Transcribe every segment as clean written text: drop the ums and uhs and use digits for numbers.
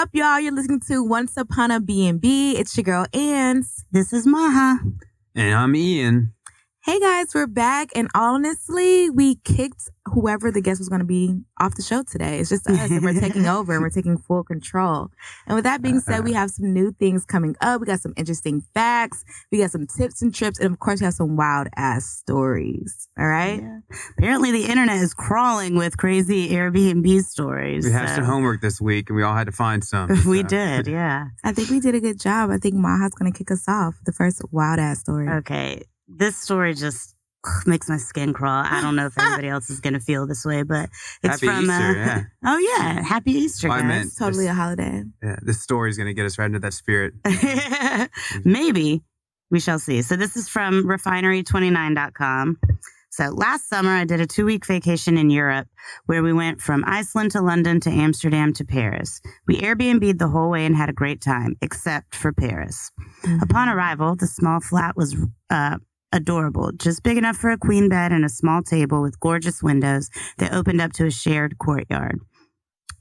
up, y'all? You're listening to Once Upon a BNB. It's your girl, Anns. This is Maha. And I'm Ian. Hey, guys, we're back. And honestly, we kicked whoever the guest was going to be off the show today. It's just us, and we're taking over, and we're taking full control. And with that being said, we have some new things coming up. We got some interesting facts. We got some tips and trips. And, of course, we have some wild-ass stories. All right? Yeah. Apparently, the internet is crawling with crazy Airbnb stories. We had some homework this week, and we all had to find some. We did, yeah. I think we did a good job. I think Maha's going to kick us off with the first wild-ass story. Okay. This story just makes my skin crawl. I don't know if anybody else is going to feel this way, but it's Happy from... Easter, yeah. Oh, yeah. Happy Easter, guys. It's totally a holiday. Yeah, this story is going to get us right into that spirit. Maybe. We shall see. So this is from refinery29.com. So last summer, I did a 2-week vacation in Europe where we went from Iceland to London to Amsterdam to Paris. We Airbnb'd the whole way and had a great time, except for Paris. Mm-hmm. Upon arrival, the small flat was adorable, just big enough for a queen bed and a small table with gorgeous windows that opened up to a shared courtyard.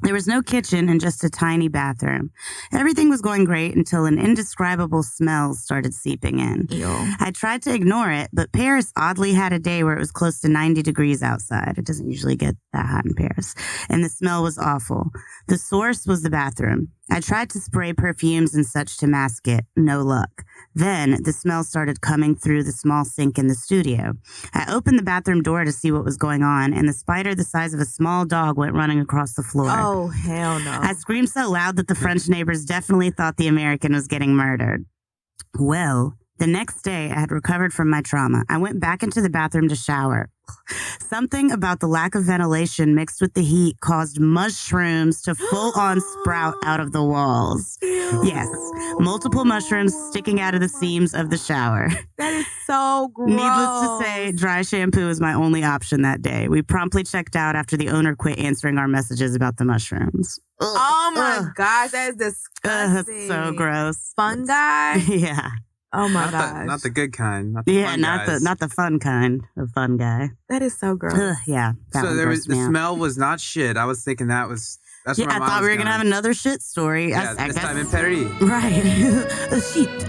There was no kitchen and just a tiny bathroom. Everything was going great until an indescribable smell started seeping in. Ew. I tried to ignore it, but Paris oddly had a day where it was close to 90 degrees outside. It doesn't usually get that hot in Paris. And the smell was awful. The source was the bathroom. I tried to spray perfumes and such to mask it. No luck. Then the smell started coming through the small sink in the studio. I opened the bathroom door to see what was going on, and the spider the size of a small dog went running across the floor. Oh, hell no. I screamed so loud that the French neighbors definitely thought the American was getting murdered. Well, the next day, I had recovered from my trauma. I went back into the bathroom to shower. Something about the lack of ventilation mixed with the heat caused mushrooms to full-on sprout out of the walls. Ew. Yes, multiple mushrooms sticking out of the seams of the shower. That is so gross. Needless to say, dry shampoo was my only option that day. We promptly checked out after the owner quit answering our messages about the mushrooms. Ugh. Oh my gosh, that is disgusting. That's so gross. Fungi? Yeah. Oh my gosh. Not the good kind. Not the Yeah, fun not guys. the fun kind of fun guy. That is so gross. Ugh, yeah. So there was the smell was not shit. I was thinking that's Yeah, where my I mind thought was we were gonna going. have another shit story. Yeah, I this guess. time in Paris. Right. A shit.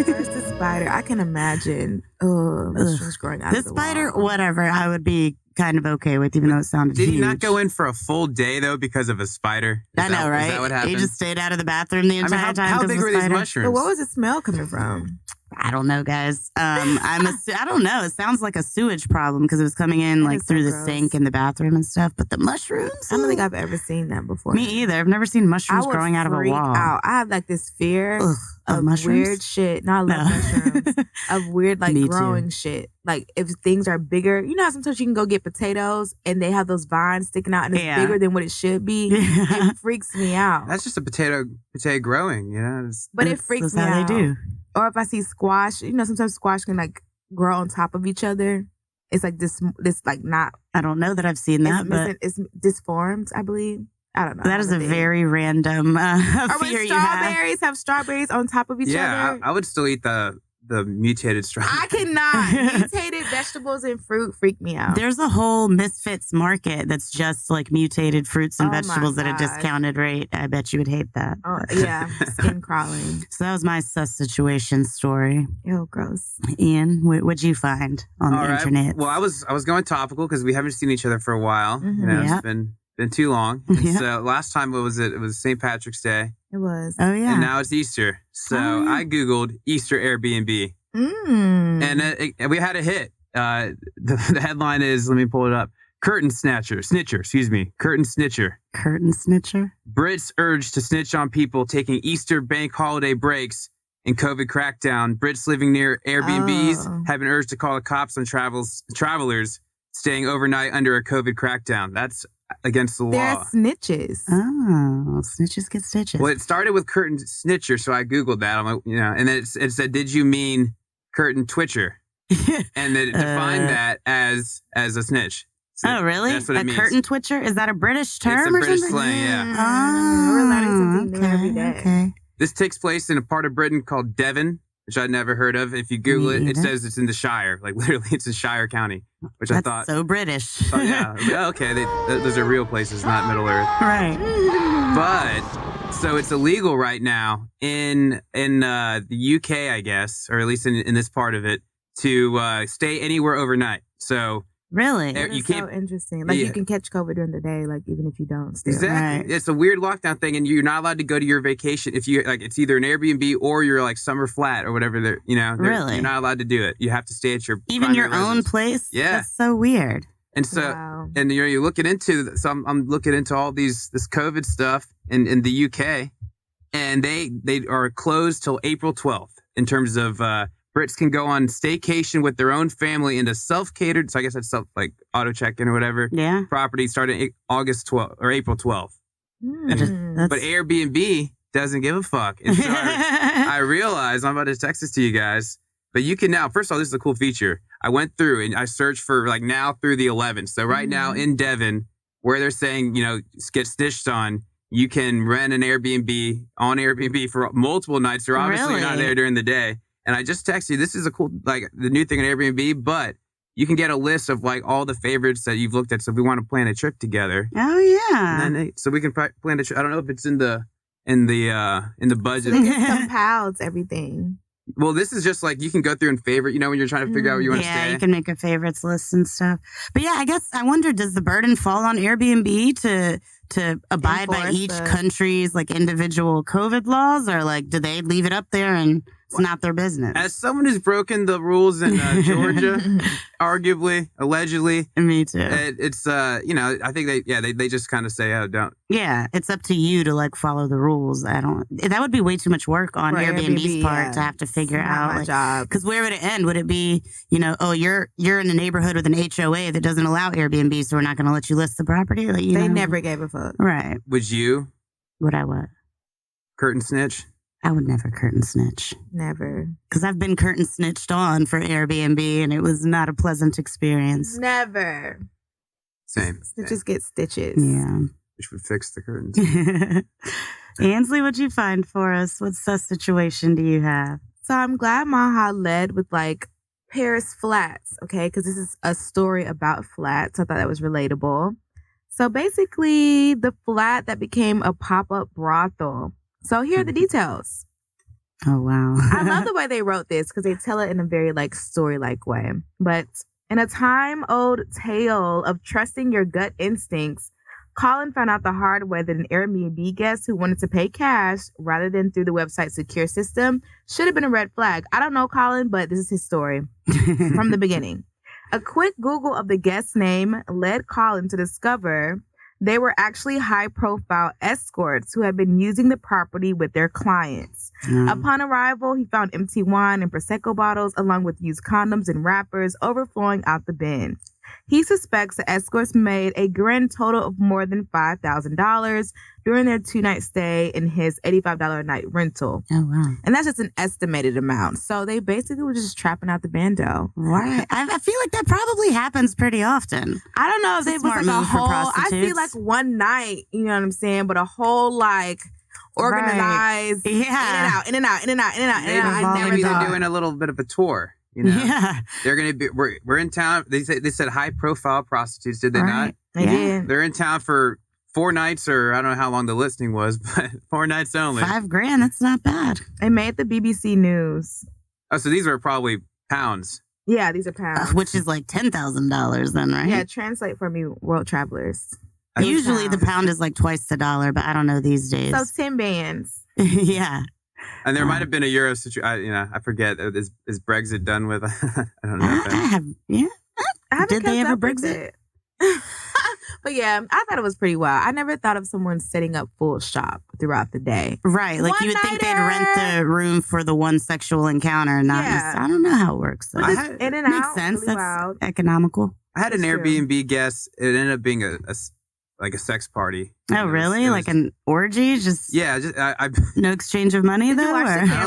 There's the spider. I can imagine. Oh, mushrooms growing out The of the spider, wall. whatever, I would be kind of okay with, even though it sounded Did huge. he not go in for a full day though because of a spider? I know, right? Is that what happened? He just stayed out of the bathroom the entire time. How 'cause big of were the these spider. mushrooms? But what was the smell coming from? I don't know, guys. I don't know. It sounds like a sewage problem because it was coming in That like is so through the gross. sink in the bathroom and stuff. But the mushrooms? I don't think I've ever seen that before. Me either. I've never seen mushrooms I would growing out of a freak wall. out. I have like this fear Ugh, of mushrooms? weird shit. No, I love mushrooms. Of weird like Me too. growing shit. Like if things are bigger, you know how sometimes you can go get potatoes and they have those vines sticking out and it's Yeah. bigger than what it should be. Yeah. It freaks me out. That's just a potato growing, you know. But it freaks me how out. they do. Or if I see squash, you know, sometimes squash can like grow on top of each other. It's like this like not. I don't know that I've seen that, but it's disformed, I believe. I don't know. that is a very random Or fear when you have. strawberries have strawberries on top of each Yeah, other. I would still eat the mutated strawberry. I cannot. Mutated vegetables and fruit freak me out. There's a whole Misfits market that's just like mutated fruits and Oh my vegetables at a gosh. discounted rate. I bet you would hate that. Oh, yeah, skin crawling. So that was my sus situation story. Ew, gross. Ian, what'd you find on All the right. internet? Well, I was going topical because we haven't seen each other for a while. Mhm. You know, Yeah. it's been too long. And Yeah. So last time it was St. Patrick's Day, It was. Oh yeah. and now it's Easter. So Oh, yeah. I googled Easter Airbnb, Mm. and we had a hit. The headline is, let me pull it up: Curtain Snitcher, Curtain Snitcher. Curtain snitcher. Brits urged to snitch on people taking Easter bank holiday breaks in COVID crackdown. Brits living near Airbnbs Oh. have been urged to call the cops on travelers staying overnight under a COVID crackdown. That's against the They're law. snitches. Oh, snitches get stitches. Well, it started with curtain snitcher, so I googled that. I'm like, and then it said, "Did you mean curtain twitcher?" And then it defined that as a snitch. So oh, really? That's what A it means. curtain twitcher? Is that a British term It's a or British something? slang, yeah. Oh, We're learning something new every day. Okay. This takes place in a part of Britain called Devon, which I'd never heard of. If you Google Me it, it either. says it's in the Shire. Like literally, it's in Shire County, which That's I thought. so British. Yeah. Okay, those are real places, not Middle Earth. Right. But So it's illegal right now in the UK, I guess, or at least in this part of it, to stay anywhere overnight. So Really? That you is can't. so interesting. Like Yeah. you can catch COVID during the day, like even if you don't. Still. Exactly. Right. It's a weird lockdown thing, and you're not allowed to go to your vacation if you like. It's either an Airbnb or your like summer flat or whatever. Really? You're not allowed to do it. You have to stay at your Even your primary own residence. place? Yeah. That's so weird. And so, Wow. and you're looking into. So I'm looking into all this COVID stuff in the UK, and they are closed till April 12th in terms of. Brits can go on staycation with their own family into self-catered, so I guess that's like auto check-in or whatever. Yeah. Property starting August 12th or April 12th. Hmm. But Airbnb doesn't give a fuck. And so I realized, I'm about to text this to you guys, but you can now, first of all, this is a cool feature. I went through and I searched for like now through the 11th. So right now in Devon, where they're saying, get stitched on, you can rent an Airbnb on Airbnb for multiple nights. They're obviously not Really? there during the day. And I just texted you, this is a cool, like the new thing on Airbnb, but you can get a list of like all the favorites that you've looked at. So if we want to plan a trip together, Oh, yeah. and then, so we can plan a trip. I don't know if it's in the budget. So they just compounds everything. Well, this is just like you can go through and favorite, when you're trying to figure out where you want to Yeah, stay. you can make a favorites list and stuff. But yeah, I guess I wonder, does the burden fall on Airbnb to abide by Enforce each the- country's like individual COVID laws, or like do they leave it up there and it's not their business? As someone who's broken the rules in Georgia, arguably, allegedly, Me too. it's I think they just kind of say, oh, don't. Yeah, it's up to you to like follow the rules. That would be way too much work on For Airbnb's Airbnb, part yeah. to have to figure It's not out. my job. Because where would it end? Would it be, you're in a neighborhood with an HOA that doesn't allow Airbnb, so we're not going to let you list the property? Like, They never gave a fuck. Right. Would you Would I what? curtain snitch? I would never curtain snitch. Never. Because I've been curtain snitched on for Airbnb, and it was not a pleasant experience. Never. Same. Stitches get stitches. Yeah. Which would fix the curtains. Annsleigh, what'd you find for us? What situation do you have? So I'm glad Maha led with like Paris flats, okay? Because this is a story about flats. I thought that was relatable. So basically, the flat that became a pop-up brothel. So here are the details. Oh, wow. I love the way they wrote this because they tell it in a very like story-like way. But in a time-old tale of trusting your gut instincts, Colin found out the hard way that an Airbnb guest who wanted to pay cash rather than through the website's secure system should have been a red flag. I don't know Colin, but this is his story from the beginning. A quick Google of the guest's name led Colin to discover they were actually high-profile escorts who had been using the property with their clients. Upon arrival, he found empty wine and Prosecco bottles along with used condoms and wrappers overflowing out the bin. He suspects the escorts made a grand total of more than $5,000 during their 2-night stay in his $85 a night rental. Oh, wow. And that's just an estimated amount. So they basically were just trapping out the bando. Right. I feel like that probably happens pretty often. I don't know if It's a they was smart like a move for whole, I prostitutes. feel like one night, you know what I'm saying? But a whole like organized Yeah. in and out. I never Maybe they're thought. doing a little bit of a tour. Yeah. They're gonna be. We're in town. They said high profile prostitutes. Did they Right. They Yeah. did. They're in town for 4 nights, or I don't know how long the listing was, but 4 nights only. $5,000. That's not bad. It made the BBC News. Oh, so these are probably pounds. Yeah, these are pounds. Which is like $10,000 then, right? Yeah, translate for me, world travelers. Usually the pounds. pound is like twice the dollar, but I don't know these days. So 10 bands. Yeah. And there might have been a euro situation. I forget. Is Brexit done with? I don't know. I have, yeah. I haven't Did they kept ever up with Brexit? it. But yeah, I thought it was pretty wild. I never thought of someone setting up full shop throughout the day. Right. Like you would think they'd rent the room for the one sexual encounter, not Yeah. I don't know how it works. Though. I Just had- in and Makes out. sense. Really That's wild. economical. I had an That's true. Airbnb guest. It ended up being like a sex party. Oh, really? Like an orgy? Just Yeah. Just I no exchange of money, Did though? you watch or- the don't think-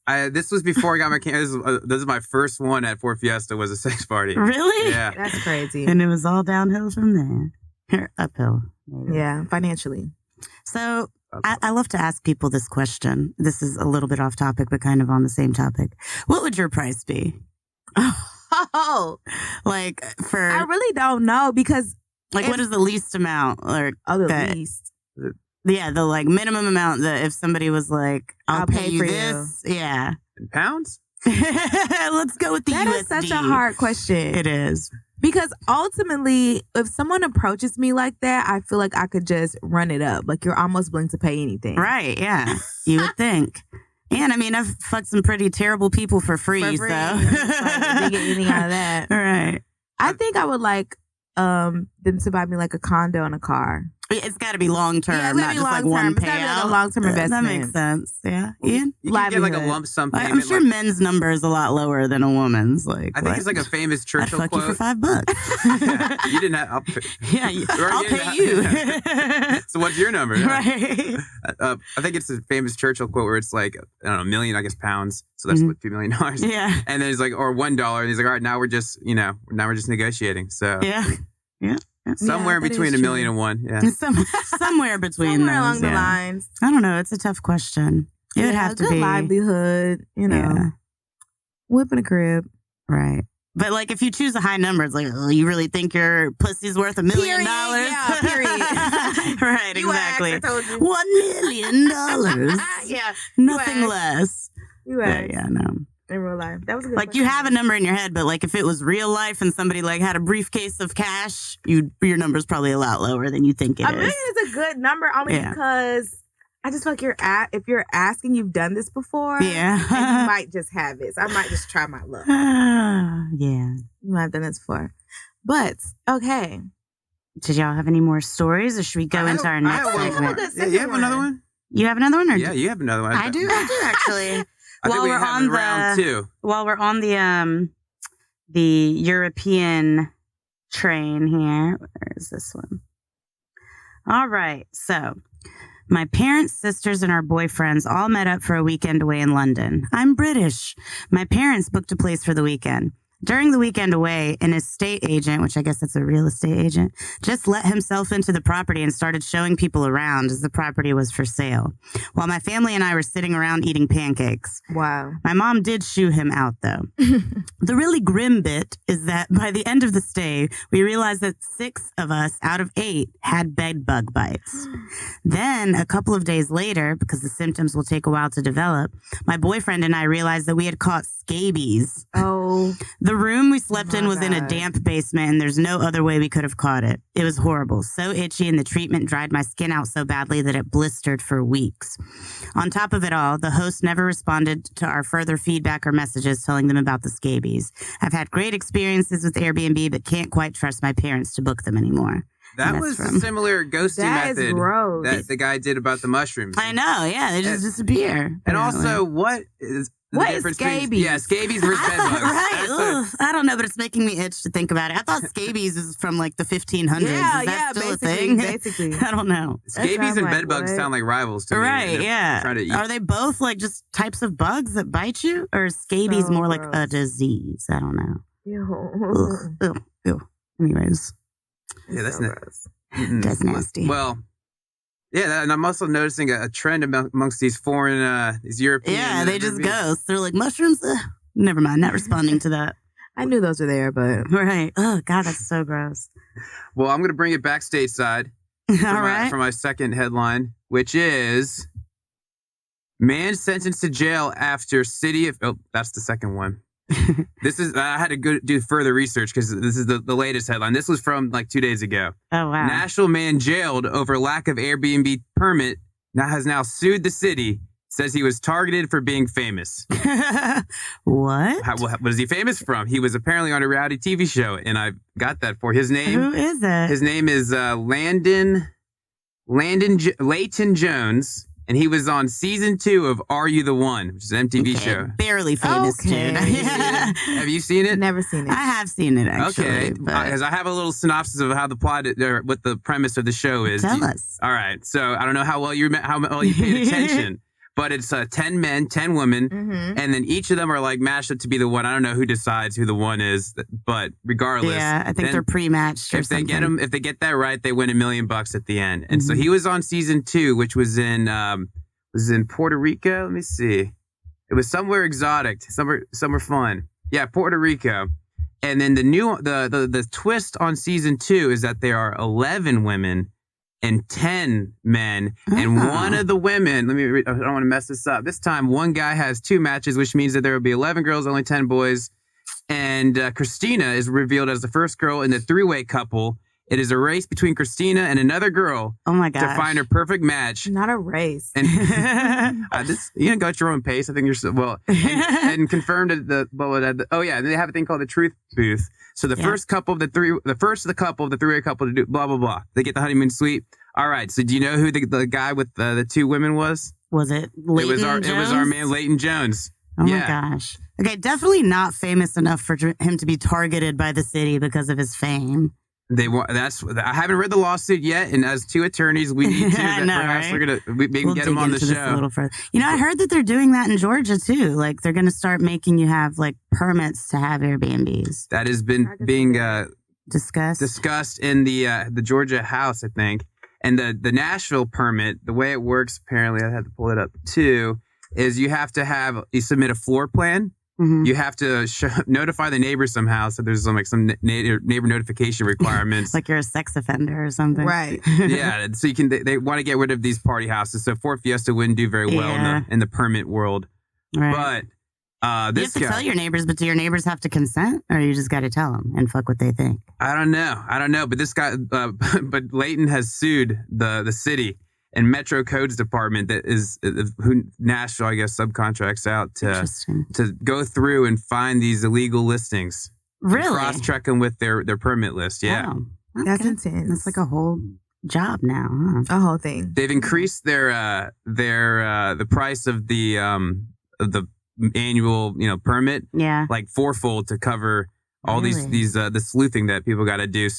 cameras? this was before I got my camera. This is my first one at Fort Fiesta. Was a sex party. Really? Yeah. That's crazy. And it was all downhill from there. Or uphill. maybe. Yeah, financially. So I love to ask people this question. This is a little bit off topic, but kind of on the same topic. What would your price be? Oh, Like I really don't know because like if- what is the least amount or the that- least. Yeah, the like minimum amount that if somebody was like, I'll pay you for this. Yeah. In pounds? Let's go with the That USD. is such a hard question. It is. Because ultimately, if someone approaches me like that, I feel like I could just run it up. Like you're almost willing to pay anything. Right, yeah. You would think. And I mean, I've fucked some pretty terrible people for free, so. Like, didn't get anything out of that. Right. I think I would like them to buy me like a condo and a car. It's got to be long term, Yeah, not just like one It's gotta be payout. like a long-term investment. That makes sense. Yeah. Ian? You can get like a Livelihood. lump sum payment. I'm sure like, men's number is a lot lower than a woman's. Like, I think it's like a famous I'd Churchill fuck quote. you for $5. You didn't have. I'll pay you. So what's your number? Right. I think it's a famous Churchill quote where it's like, I don't know, a million, I guess, pounds. So that's what, $2 million. Yeah. And then he's like, or $1. And he's like, all right, now we're just negotiating. So Yeah. Yeah. somewhere in that between is a million true. and one. Yeah. Somewhere between Somewhere those, along the yeah. lines. I don't know. It's a tough question. It would have to good be. livelihood, Yeah. whipping a crib. Right. But like if you choose a high number, it's like, oh, you really think your pussy's worth $1 million? Yeah, period. Right, You exactly. asked, I told you. $1 million. Yeah, Nothing asked. less. you Yeah, asked. yeah, no. In real life. That was a good Like you question. have a number in your head, but like if it was real life and somebody like had a briefcase of cash, your number's probably a lot lower than you think it $1 is. million is a good number only Yeah. because I just feel like if you're asking, you've done this before. Yeah. And you might just have it. So I might just try my luck. Yeah. You might have done this before. But, okay. Did y'all have any more stories, or should we go into our next have one segment? more. Yeah, you have another one? You have another one, or Yeah, you have another one. I do actually. I think While we we're have on round the- two. While we're on the European train here, where is this one? All right, so my parents, sisters, and our boyfriends all met up for a weekend away in London. I'm British. My parents booked a place for the weekend. During the weekend away, an estate agent, which I guess that's a real estate agent, just let himself into the property and started showing people around as the property was for sale, while my family and I were sitting around eating pancakes. Wow. My mom did shoo him out, though. The really grim bit is that by the end of the stay, we realized that 6 of us out of 8 had bed bug bites. Then, a couple of days later, because the symptoms will take a while to develop, my boyfriend and I realized that we had caught scabies. Oh. The room we slept in my was in a God. damp basement, and there's no other way we could have caught it. It was horrible, so itchy, and the treatment dried my skin out so badly that it blistered for weeks. On top of it all, the host never responded to our further feedback or messages telling them about the scabies. I've had great experiences with Airbnb, but can't quite trust my parents to book them anymore. That That's was a from- similar ghosting That is method gross. that the guy did about the mushrooms. I know, yeah, they just disappear. And apparently. also, what is the What is difference between- scabies? Yeah, scabies versus bed bugs. Right. That's Ugh, I don't know, but it's making me itch to think about it. I thought scabies is from like the 1500s. Yeah, is that still basically, a thing? basically. I don't know. Scabies and like, bed bugs what? sound like rivals to me. Right, They're yeah. trying to eat. Are they both like just types of bugs that bite you? Or is scabies So more like a gross. disease? I don't know. Ew. Ugh, ew, ew. Anyways, Yeah, that's So not. gross. that's nasty. Well, yeah, and I'm also noticing a trend amongst these foreign, these European. yeah, they just ghost. They're like, mushrooms? Ugh. Never mind, not responding to that. I knew those were there, but Right. Oh, God, that's so gross. Well, I'm going to bring it back stateside All for right. my second headline, which is man sentenced to jail after city of. Oh, that's the second one. This is I had to go do further research because this is the latest headline. This was from like 2 days ago. Oh, wow. National man jailed over lack of Airbnb permit has now sued the city. Says he was targeted for being famous. What? What is he famous from? He was apparently on a reality TV show, and I got that for his name. Who is it? His name is Layton Jones, and he was on season 2 of Are You the One, which is an MTV Okay, show. barely famous, Okay. dude. Have you seen it? never seen it. I have seen it, actually. Okay, but because I have a little synopsis of how the plot or what the premise of the show is. tell us. All right, so I don't know how well you paid attention, but it's 10 men, 10 women, Mm-hmm. and then each of them are like matched up to be the one. I don't know who decides who the one is, but regardless, Yeah, I think then they're pre-matched or if they something. if they get that right, they win $1 million at the end. And so Mhm. he was on season 2, which was in Puerto Rico. Let me see, it was somewhere exotic, somewhere fun. Yeah, Puerto Rico. And then the twist on season 2 is that there are 11 women and 10 men. And one of the women, I don't want to mess this up. This time, one guy has 2 matches, which means that there will be 11 girls, only 10 boys. And Christina is revealed as the first girl in the 3-way couple. It is a race between Christina and another girl. Oh my gosh. To find her perfect match. Not a race. And you got your own pace. I think you're so well. And confirmed at and they have a thing called the truth booth. So the first couple of the 3-way couple to do blah blah blah. They get the honeymoon suite. All right. So do you know who the guy with the 2 women was? Was it Leighton Jones? It was our man Leighton Jones. Oh my gosh. Okay, definitely not famous enough for him to be targeted by the city because of his fame. I haven't read the lawsuit yet, and as 2 attorneys, we need to. Perhaps we can get him on the show. A little further. I heard that they're doing that in Georgia too. Like they're going to start making you have like permits to have Airbnbs. That has been being discussed in the Georgia House, I think. And the Nashville permit, the way it works, apparently, I had to pull it up too, is you submit a floor plan. Mm-hmm. You have to notify the neighbors somehow. So there's some neighbor notification requirements. Like you're a sex offender or something. Right. Yeah. So they want to get rid of these party houses. So Fort Fiesta wouldn't do very well in the permit world. Right. But you have to tell your neighbors, but do your neighbors have to consent, or you just got to tell them and fuck what they think? I don't know. But this guy, but Leighton has sued the city and Metro Codes Department that is who Nashville, I guess, subcontracts out to go through and find these illegal listings. Really? Cross-check them with their permit list. Yeah. Wow. Okay. That's intense. That's like a whole job now, huh? A whole thing. They've increased the price of the annual permit like 4-fold to cover all these the sleuthing that people got to do,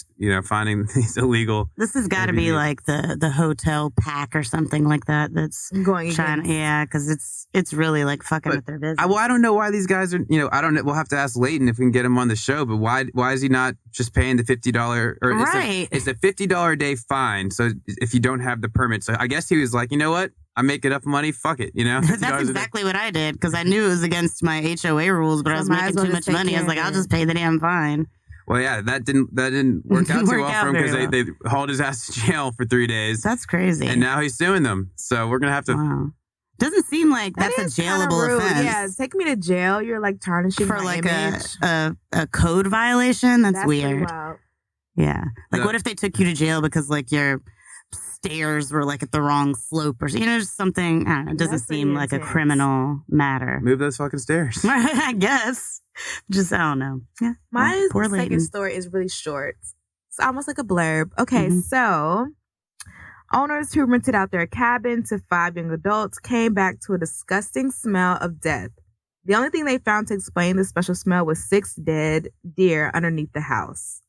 finding these illegal. This has got to be like the hotel pack or something like that. That's going trying, because it's really like fucking with their business. I don't know why these guys are. I don't know. We'll have to ask Leighton if we can get him on the show. But why is he not just paying the $50 or right? It's a $50 a day fine. So if you don't have the permit, so I guess he was like, you know what? I make enough money. Fuck it, That's exactly what I did because I knew it was against my HOA rules, but I was making too much money. I was like, I'll just pay the damn fine. Well, yeah, that didn't work out too well for him because they hauled his ass to jail for 3 days. That's crazy. And now he's suing them. So we're gonna have to. Wow. Doesn't seem like that's a jailable offense. Yeah, take me to jail. You're like tarnishing for my like image. a code violation. That's weird. Wild. Yeah, like what if they took you to jail because like your stairs were like at the wrong slope or just something. I don't know, it doesn't seem like a criminal matter. Move those fucking stairs. I guess. Just I don't know. Yeah. My second story is really short. It's almost like a blurb. Okay, so owners who rented out their cabin to 5 young adults came back to a disgusting smell of death. The only thing they found to explain the special smell was 6 dead deer underneath the house.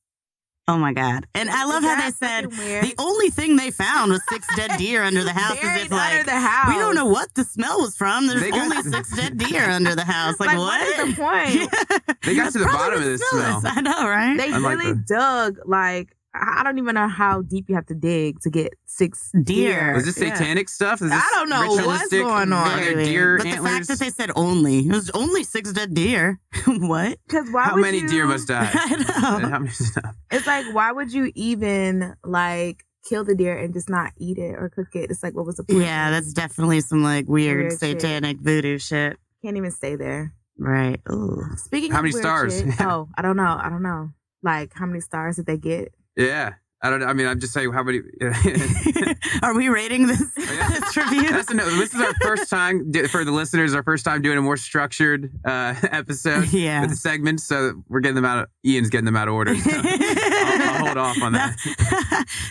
Oh my God. And I love how they said the only thing they found was 6 dead deer under the house. Buried as if, like, under the house. We don't know what the smell was from. There's only 6 dead deer under the house. Like what? What is the point? They got to the bottom of this smell. I know, right? They really dug, like, I don't even know how deep you have to dig to get 6 deer. Was this satanic stuff? Is this I don't know what's going on. Deer but antlers? The fact that they said only. It was only 6 dead deer. What? How many deer must die? I know. How many It's like, why would you even, like, kill the deer and just not eat it or cook it? It's like, what was the point? Yeah, that's definitely some, like, weird satanic voodoo shit. Can't even stay there. Right. Ooh. Speaking how of many weird stars? Shit, I don't know. Like, how many stars did they get? Yeah. I don't know. I mean, I'm just saying how many. Are we rating this, this review? This is our first time, for the listeners, our first time doing a more structured episode with the segments. So we're getting them out. Ian's getting them out of order. So I'll hold off on that.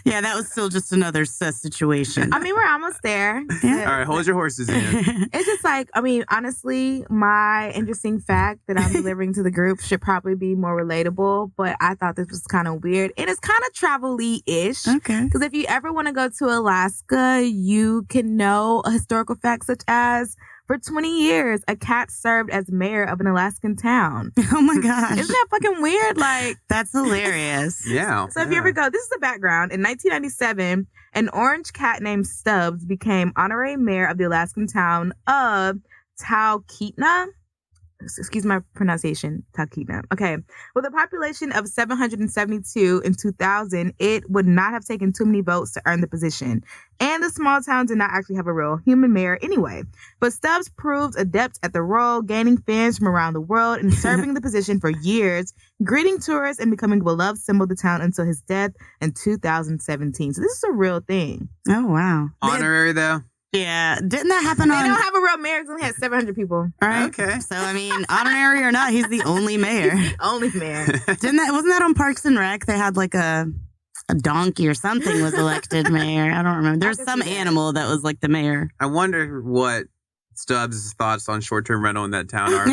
Yeah, that was still just another situation. I mean, we're almost there. Yeah. All right, hold your horses, Ian. It's just like, I mean, honestly, my interesting fact that I'm delivering to the group should probably be more relatable, but I thought this was kind of weird. And it's kind of travel-y-ish. Okay. Because if you ever want to go to Alaska, you can know a historical fact such as, for 20 years, a cat served as mayor of an Alaskan town. Oh my gosh. Isn't that fucking weird? Like, that's hilarious. Yeah. So if you ever go, this is the background. In 1997, an orange cat named Stubbs became honorary mayor of the Alaskan town of Talkeetna. excuse my pronunciation, Talkeetna. Okay. With a population of 772 in 2000, it would not have taken too many votes to earn the position. And the small town did not actually have a real human mayor anyway. But Stubbs proved adept at the role, gaining fans from around the world and serving the position for years, greeting tourists and becoming a beloved symbol of the town until his death in 2017. So this is a real thing. Oh, wow. Honorary, though? Yeah. Didn't that happen They on... don't have a real mayor. It's only had 700 people. Right? Okay. So, I mean, honorary or not, he's the only mayor. Only mayor. Wasn't that on Parks and Rec? They had like a donkey or something was elected mayor. I don't remember. There's some animal that was like the mayor. I wonder what Stubbs' thoughts on short-term rental in that town are.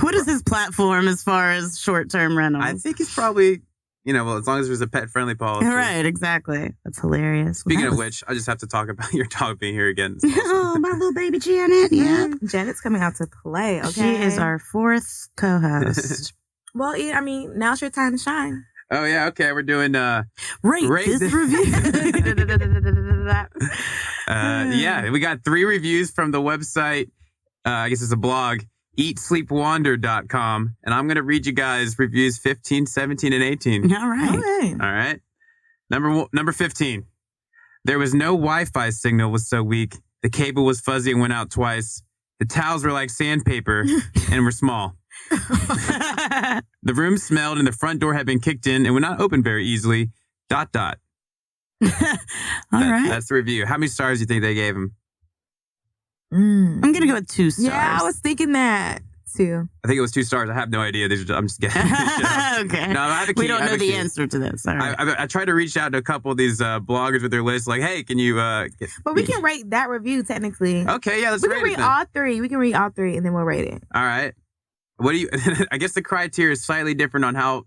What is his platform as far as short-term rentals? I think he's probably, well, as long as there's a pet-friendly policy. Right, exactly. That's hilarious. Speaking of which, I just have to talk about your dog being here again. Oh, my little baby Janet. Yeah. Janet's coming out to play, okay? She is our fourth co-host. Well, I mean, now's your time to shine. Oh, yeah, okay. We're doing... Rate this review. Yeah, we got 3 reviews from the website. I guess it's a blog, eatsleepwander.com. And I'm going to read you guys reviews 15, 17, and 18. All right. All right. Number 15. There was no Wi-Fi signal was so weak. The cable was fuzzy and went out twice. The towels were like sandpaper and were small. The room smelled and the front door had been kicked in and would not open very easily. ... All right. That's the review. How many stars do you think they gave him? I'm going to go with 2 stars. Yeah, I was thinking that too. I think it was 2 stars. I have no idea. I'm just guessing. Okay. No, we don't know the answer to this. All right. I tried to reach out to a couple of these bloggers with their list. Like, hey, can you... But we can rate that review technically. Okay, yeah, let's we rate can read it then. all 3. We can read all 3 and then we'll rate it. All right. What do you... I guess the criteria is slightly different on how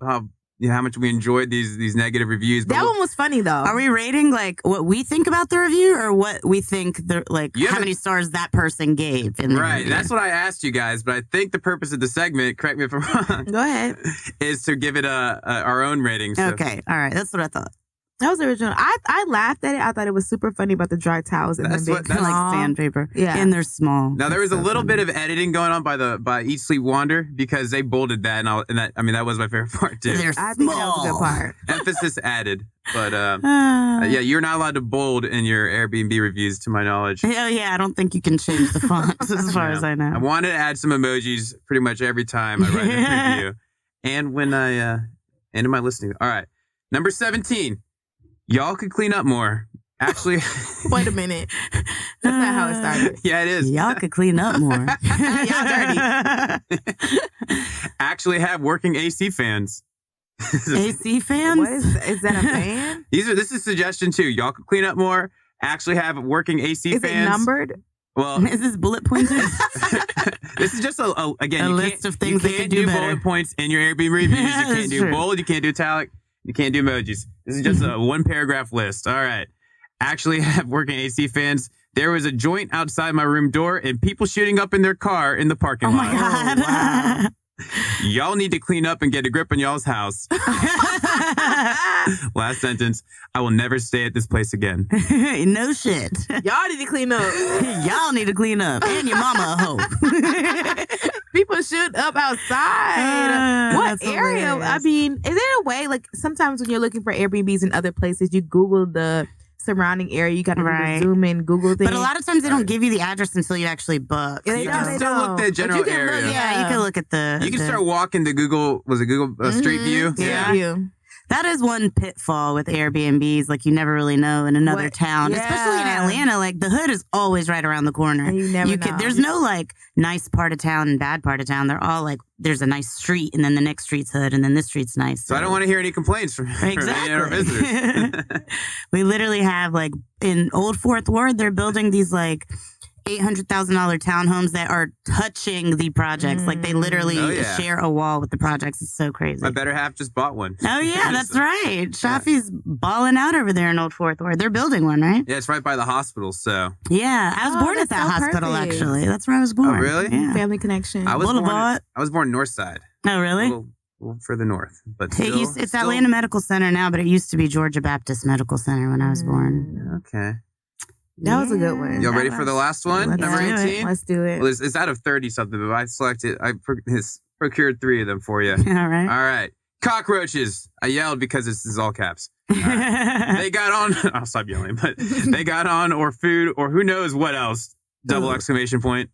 much we enjoyed these negative reviews. But that one was funny though. Are we rating like what we think about the review or what we think how many stars that person gave in the review? That's what I asked you guys, but I think the purpose of the segment, correct me if I'm wrong. Go ahead. Is to give it our own rating. So. Okay. All right. That's what I thought. That was original. I laughed at it. I thought it was super funny about the dry towels and that's the what, big like sandpaper. Yeah. And they're small. Now there was a little bit of editing going on by Eat Sleep Wander because they bolded that that was my favorite part too. They're I think that was a good part. Emphasis added. But yeah, you're not allowed to bold in your Airbnb reviews to my knowledge. Oh yeah, I don't think you can change the font as far as I know. I wanted to add some emojis pretty much every time I write a review. And when I ended my listening. All right. Number 17. Y'all could clean up more. Actually, wait a minute. That's not how it started. Yeah, it is. Y'all could clean up more. Y'all dirty. Actually have working AC fans. AC fans? What is that a fan? This is a suggestion too. Y'all could clean up more. Actually have working AC fans. Is it numbered? Well, is this bullet pointed? This is just a list of things you they can't could do better. Bullet points in your Airbnb reviews. You can't do bold. You can't do italic. You can't do emojis. This is just a 1-paragraph list. All right. Actually have working AC fans. There was a joint outside my room door and people shooting up in their car in the parking lot. Oh my God. Wow. Y'all need to clean up and get a grip on y'all's house. Last sentence. I will never stay at this place again. No shit. Y'all need to clean up. Y'all need to clean up. And your mama a hoe. People shoot up outside. What area? Hilarious. I mean, is there a way, like sometimes when you're looking for Airbnbs in other places, you Google the surrounding area. You got to zoom in, Google things. But a lot of times they don't give you the address until you actually book. Yeah, You can still look the general area. Yeah, you can look at the... You can start walking to Google, was it Google Street View? Yeah. That is one pitfall with Airbnbs. Like, you never really know in another town. Yeah. Especially in Atlanta, like, the hood is always right around the corner. And you never know. There's no, like, nice part of town and bad part of town. They're all, like, there's a nice street, and then the next street's hood, and then this street's nice. So I don't want to hear any complaints from any of our visitors. We literally have, like, in Old Fourth Ward, they're building these, like... $800,000 townhomes that are touching the projects. Like they literally share a wall with the projects. It's so crazy. My better half just bought one. Oh yeah, that's right. Shafi's balling out over there in Old Fourth Ward. They're building one, right? Yeah, it's right by the hospital. So yeah, I was born at that hospital. Perfect. Actually, that's where I was born. Oh really? Yeah. Family connection. I was born north side. Oh really? A little further north, but still, it's Atlanta Medical Center now, but it used to be Georgia Baptist Medical Center when I was born. Okay. That was a good one. Y'all ready for the last one? Let's Number do it. 18? Let's do it. Well, it's out of 30 something, but I procured 3 of them for you. All right. All right. Cockroaches. I yelled because this is all caps. All right. They got on. I'll stop yelling, but they got on or food or who knows what else. Double exclamation point.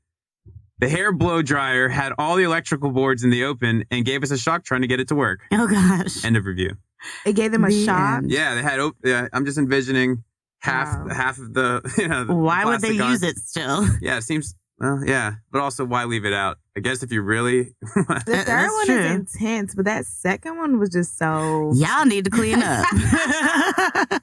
The hair blow dryer had all the electrical boards in the open and gave us a shock trying to get it to work. Oh, gosh. End of review. It gave them a The shock. end. Yeah, they had. Yeah, I'm just envisioning half of the. The Why would they plastic on. use it still? Yeah, it seems. Well, yeah, but also why leave it out? I guess if you really. The third That's one true. is intense, but that second one was just so. Y'all need to clean up.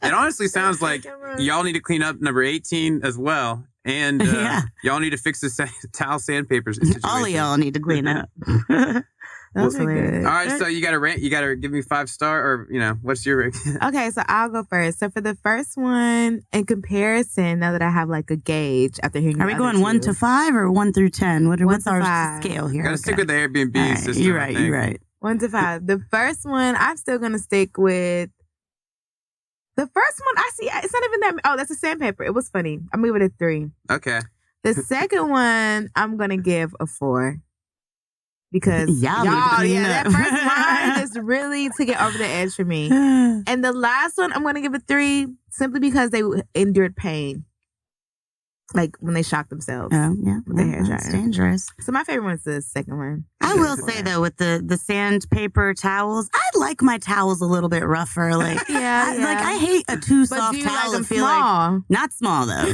It honestly sounds like y'all need to clean up number 18 as well, and Yeah. y'all need to fix the towel sandpaper situation. All of y'all need to clean up. Those Well, are good. All right, so you got to rant. You got to give me 5-star, or what's your? Okay, so I'll go first. So for the first one, in comparison, now that I have like a gauge after hearing, Are we going 1 to 5 or 1 through 10? What's to our 5. scale here? Got to stick Okay. with the Airbnb All right, system. You're I right. think. You're right. 1 to 5. The first one, I'm still gonna stick with. The first one, I see. It's not even that. Oh, that's a sandpaper. It was funny. I'm gonna give it a 3. Okay. The second one, I'm gonna give a 4. Because Y'all need to clean that up. first line just really took it over the edge for me. And the last one, I'm gonna give a 3 simply because they endured pain. Like when they shocked themselves. Oh, yeah. With the hair That's dryer. dangerous. So my favorite one is the second one. I will say, though, with the sandpaper towels, I like my towels a little bit rougher. Like, I hate a too But soft do you towel like them that feel like. small? Not small, though.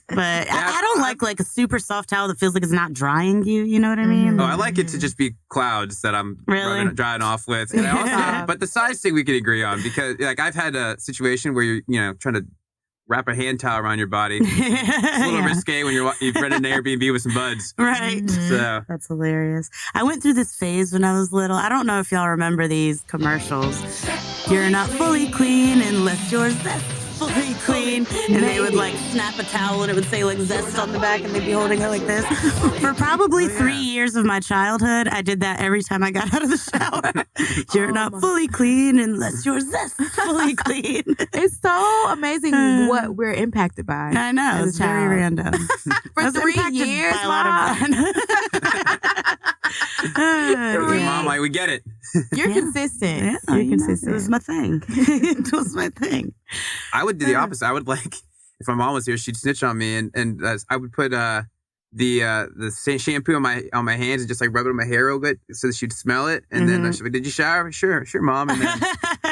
But I don't like a super soft towel that feels like it's not drying you. You know what I mean? Oh, I like it to just be clouds that I'm Really? drying off with. And I also, Yeah. but the size thing we could agree on because like I've had a situation where you're trying to wrap a hand towel around your body. It's a little Yeah. risque when you've rented an Airbnb with some buds. Right. Mhm. So That's hilarious. I went through this phase when I was little. I don't know if y'all remember these commercials. You're not fully clean unless you're fully clean. And they would like snap a towel and it would say like zest on the back and they'd be holding it like this. For probably 3 years of my childhood, I did that every time I got out of the shower. You're not fully clean unless you're fully clean. It's so amazing what we're impacted by. I know. as a It's very child. random. For I was 3 impacted years, by a lot of your Yeah. mom, like, we get it. You're Yeah. consistent. Yeah, You're you know, consistent. it was my thing. It was my thing. I would do the opposite. I would like if my mom was here, she'd snitch on me, and I would put the shampoo on my hands and just like rub it on my hair real good so that she'd smell it, and then she'd be, did you shower? Sure, mom. And then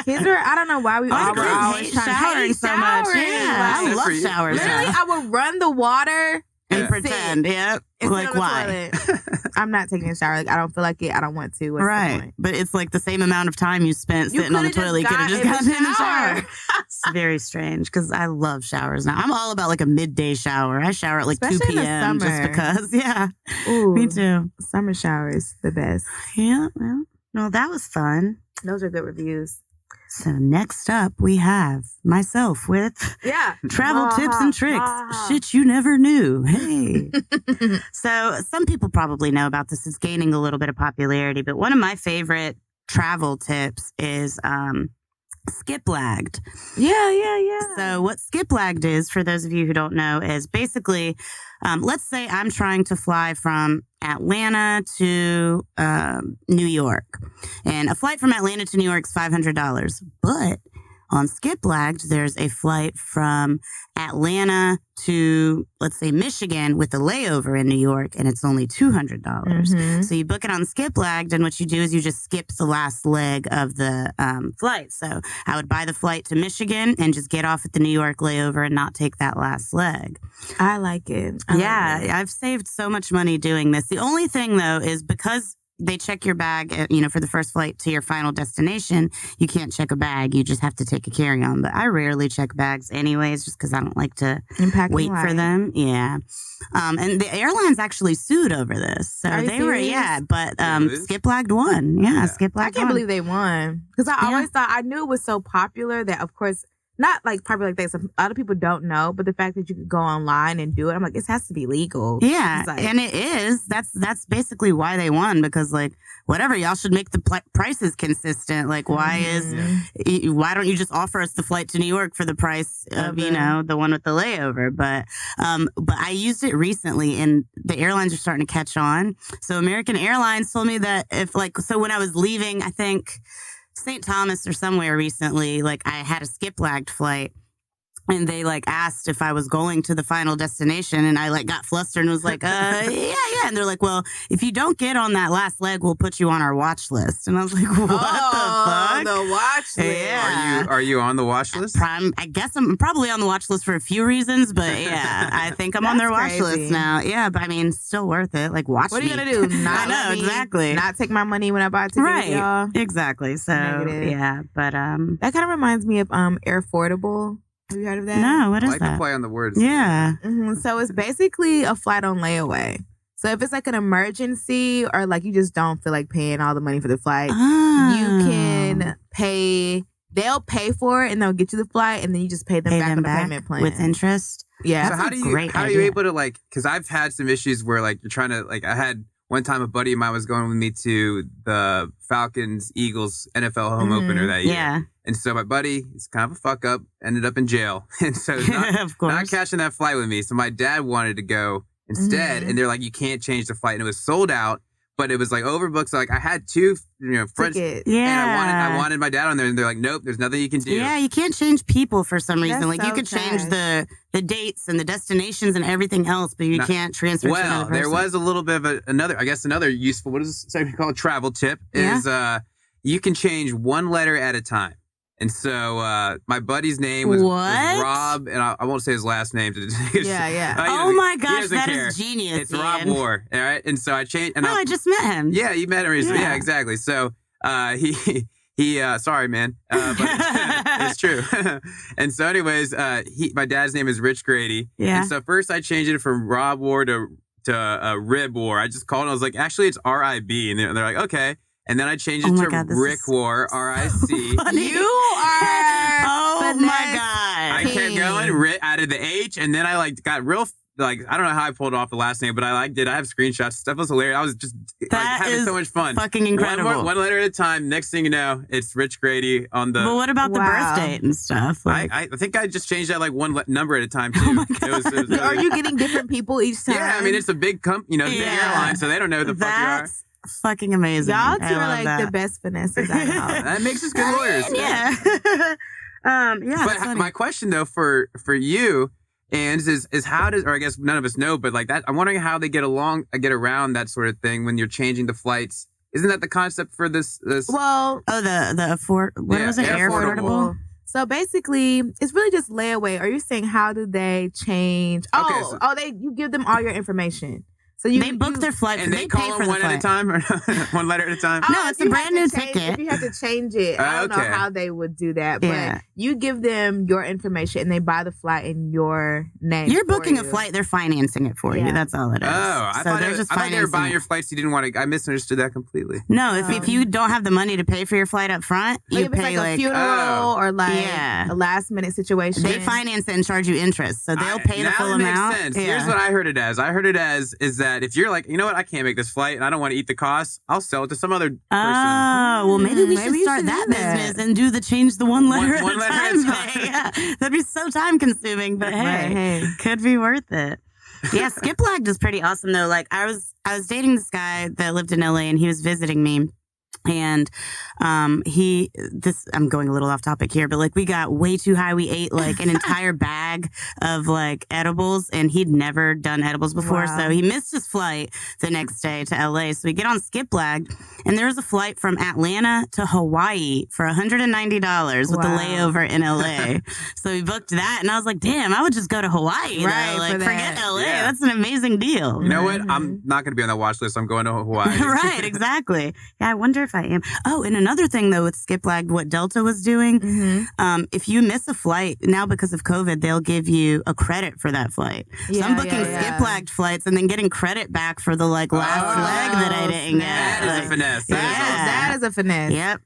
Kids are, I don't know why we all were always trying to showering so much. showering. Yeah, I Like, love for you. showers. literally, now. I would run the water And Yeah. pretend, yep. instead Like of the why? toilet. I'm not taking a shower. Like I don't feel like it. I don't want to. What's the Right. point? But it's like the same amount of time you spent You sitting on the coulda toilet. You just could have just got gotten in in the the shower. shower. It's very strange because I love showers now. I'm all about like a midday shower. I shower at like Especially 2 in the p.m. just summer. because. Yeah. Ooh, Me too. Summer showers, the best. Yeah. Well, no, that was fun. Those are good reviews. So next up, we have myself with Yeah. travel tips and tricks. Maha. Shit you never knew. Hey. So some people probably know about this. It's gaining a little bit of popularity, but one of my favorite travel tips is skip lagged. Yeah. So what skip lagged is, for those of you who don't know, is basically, let's say I'm trying to fly from Atlanta to New York, and a flight from Atlanta to New York is $500. But on skip lagged, there's a flight from Atlanta to, let's say, Michigan with a layover in New York, and it's only $200. Mhm. So you book it on skip lagged, and what you do is you just skip the last leg of the flight. So I would buy the flight to Michigan and just get off at the New York layover and not take that last leg. I like it. I like it. I've saved so much money doing this. The only thing, though, is because they check your bag, for the first flight to your final destination, you can't check a bag. You just have to take a carry-on. But I rarely check bags anyways, just because I don't like to Impacting wait for life. them. Yeah. And the airlines actually sued over this. So Are you they were, serious? but Really? skip lagged won. Yeah, skip I lagged can't won. believe they won because I always thought I knew it was so popular that of course not like probably like that. A lot of people don't know, but the fact that you could go online and do it, I'm like, it has to be legal. Yeah, Like, and it is. That's basically why they won, because like whatever, y'all should make the prices consistent. Like why don't you just offer us the flight to New York for the price of the one with the layover? But I used it recently, and the airlines are starting to catch on. So American Airlines told me that so when I was leaving, I think St. Thomas or somewhere recently, like I had a skip-lagged flight, and they like asked if I was going to the final destination, and I like got flustered and was like, yeah. And they're like, well, if you don't get on that last leg, we'll put you on our watch list. And I was like, what the fuck? The watch list. Yeah. Are you on the watch list? I guess I'm probably on the watch list for a few reasons, but yeah, I think I'm on their watch list now. Yeah, but I mean, still worth it. Like, watch What are you me. gonna do? I know, exactly. Not take my money when I buy a ticket with y'all. Exactly. So Negative. yeah, but that kind of reminds me of Air Affordable. Have you heard of that? No, what is I like that? to play on the words. Yeah. So it's basically a flight on layaway. So if it's like an emergency or like you just don't feel like paying all the money for the flight, you can pay. They'll pay for it and they'll get you the flight, and then you just pay them back on the payment plan with interest. Yeah. So how are you able to like? Because I've had some issues where like you're trying to like. I had one time a buddy of mine was going with me to the Falcons Eagles NFL home opener that year. Yeah. And so my buddy is kind of a fuck up, ended up in jail, and so not catching that flight with me. So my dad wanted to go instead, and they're like, you can't change the flight, and it was sold out. But it was like overbooked. So like I had two, friends, and I wanted my dad on there, and they're like, nope, there's nothing you can do. Yeah, you can't change people for some reason. That's like you could change the dates and the destinations and everything else, but you can't transfer. to another person. There was a little bit of another useful. What is it called? Travel tip is you can change one letter at a time. And so my buddy's name was Rob, and I won't say his last name. Oh my gosh, that is genius. It's Rob War, all right? And so I changed. And I just met him. Yeah, you met him recently. Yeah, exactly. So he sorry, man, but it's true. And so anyways, my dad's name is Rich Grady. Yeah. And so first I changed it from Rob War to Rib War. I just called and I was like, actually, it's R-I-B. And they're like, okay. And then I changed it to Rick War, R-I-C. You are. Oh my God. I kept going, added the H, and then I got real. I don't know how I pulled off the last name, but I did. I have screenshots. Stuff was hilarious. I was just having so much fun. Fucking incredible. One letter at a time. Next thing you know, it's Rich Grady on the. But what about the birth date and stuff? I think I just changed that one number at a time too. Oh my God. It was really, are you getting different people each time? Yeah, I mean it's a big big airline, so they don't know who the fuck you are. Fucking amazing. Y'all two are like the best finesses I know. That makes us good lawyers. Yeah. But my question though for you, and is how does, or I guess none of us know, but like that, I'm wondering how they get around that sort of thing when you're changing the flights. Isn't that the concept for this? Well, what was it? Air affordable. So basically, it's really just layaway. Are you saying how do they change? You give them all your information. So they book their flight, and they call them one at a time, or one letter at a time. No, it's a brand new ticket. If you have to change it, I don't know how they would do that. But you give them your information, and they buy the flight in your name. You're booking a flight; they're financing it for you. That's all it is. Oh, I thought they were buying your flights. You didn't want to. I misunderstood that completely. No, if you don't have the money to pay for your flight up front, you pay like a funeral or a last minute situation. They finance it and charge you interest, so they'll pay the full amount. That makes sense. Here's what I heard it as. I heard it as is that if you're like, you know what, I can't make this flight and I don't want to eat the cost, I'll sell it to some other person. Oh, well, maybe we should start that business and do change the one letter at a time. Yeah, that'd be so time consuming, but hey, could be worth it. Yeah, skip-lagged is pretty awesome though. Like I was dating this guy that lived in LA and he was visiting me. And I'm going a little off topic here, but like we got way too high. We ate like an entire bag of like edibles, and he'd never done edibles before. Wow. So he missed his flight the next day to LA. So we get on skip-lagged, and there was a flight from Atlanta to Hawaii for $190 with the layover in LA. So we booked that, and I was like, damn, I would just go to Hawaii. Right, like forget LA. Yeah. That's an amazing deal. You know what? I'm not going to be on that watch list. I'm going to Hawaii. Right, exactly. Yeah, I wonder if I am. Oh, and another thing though with skip-lagged, what Delta was doing, if you miss a flight now because of COVID, they'll they'll give you a credit for that flight. So I'm booking skip-lagged flights and then getting credit back for the last leg that I didn't get. That is a finesse. That is a finesse. Yep.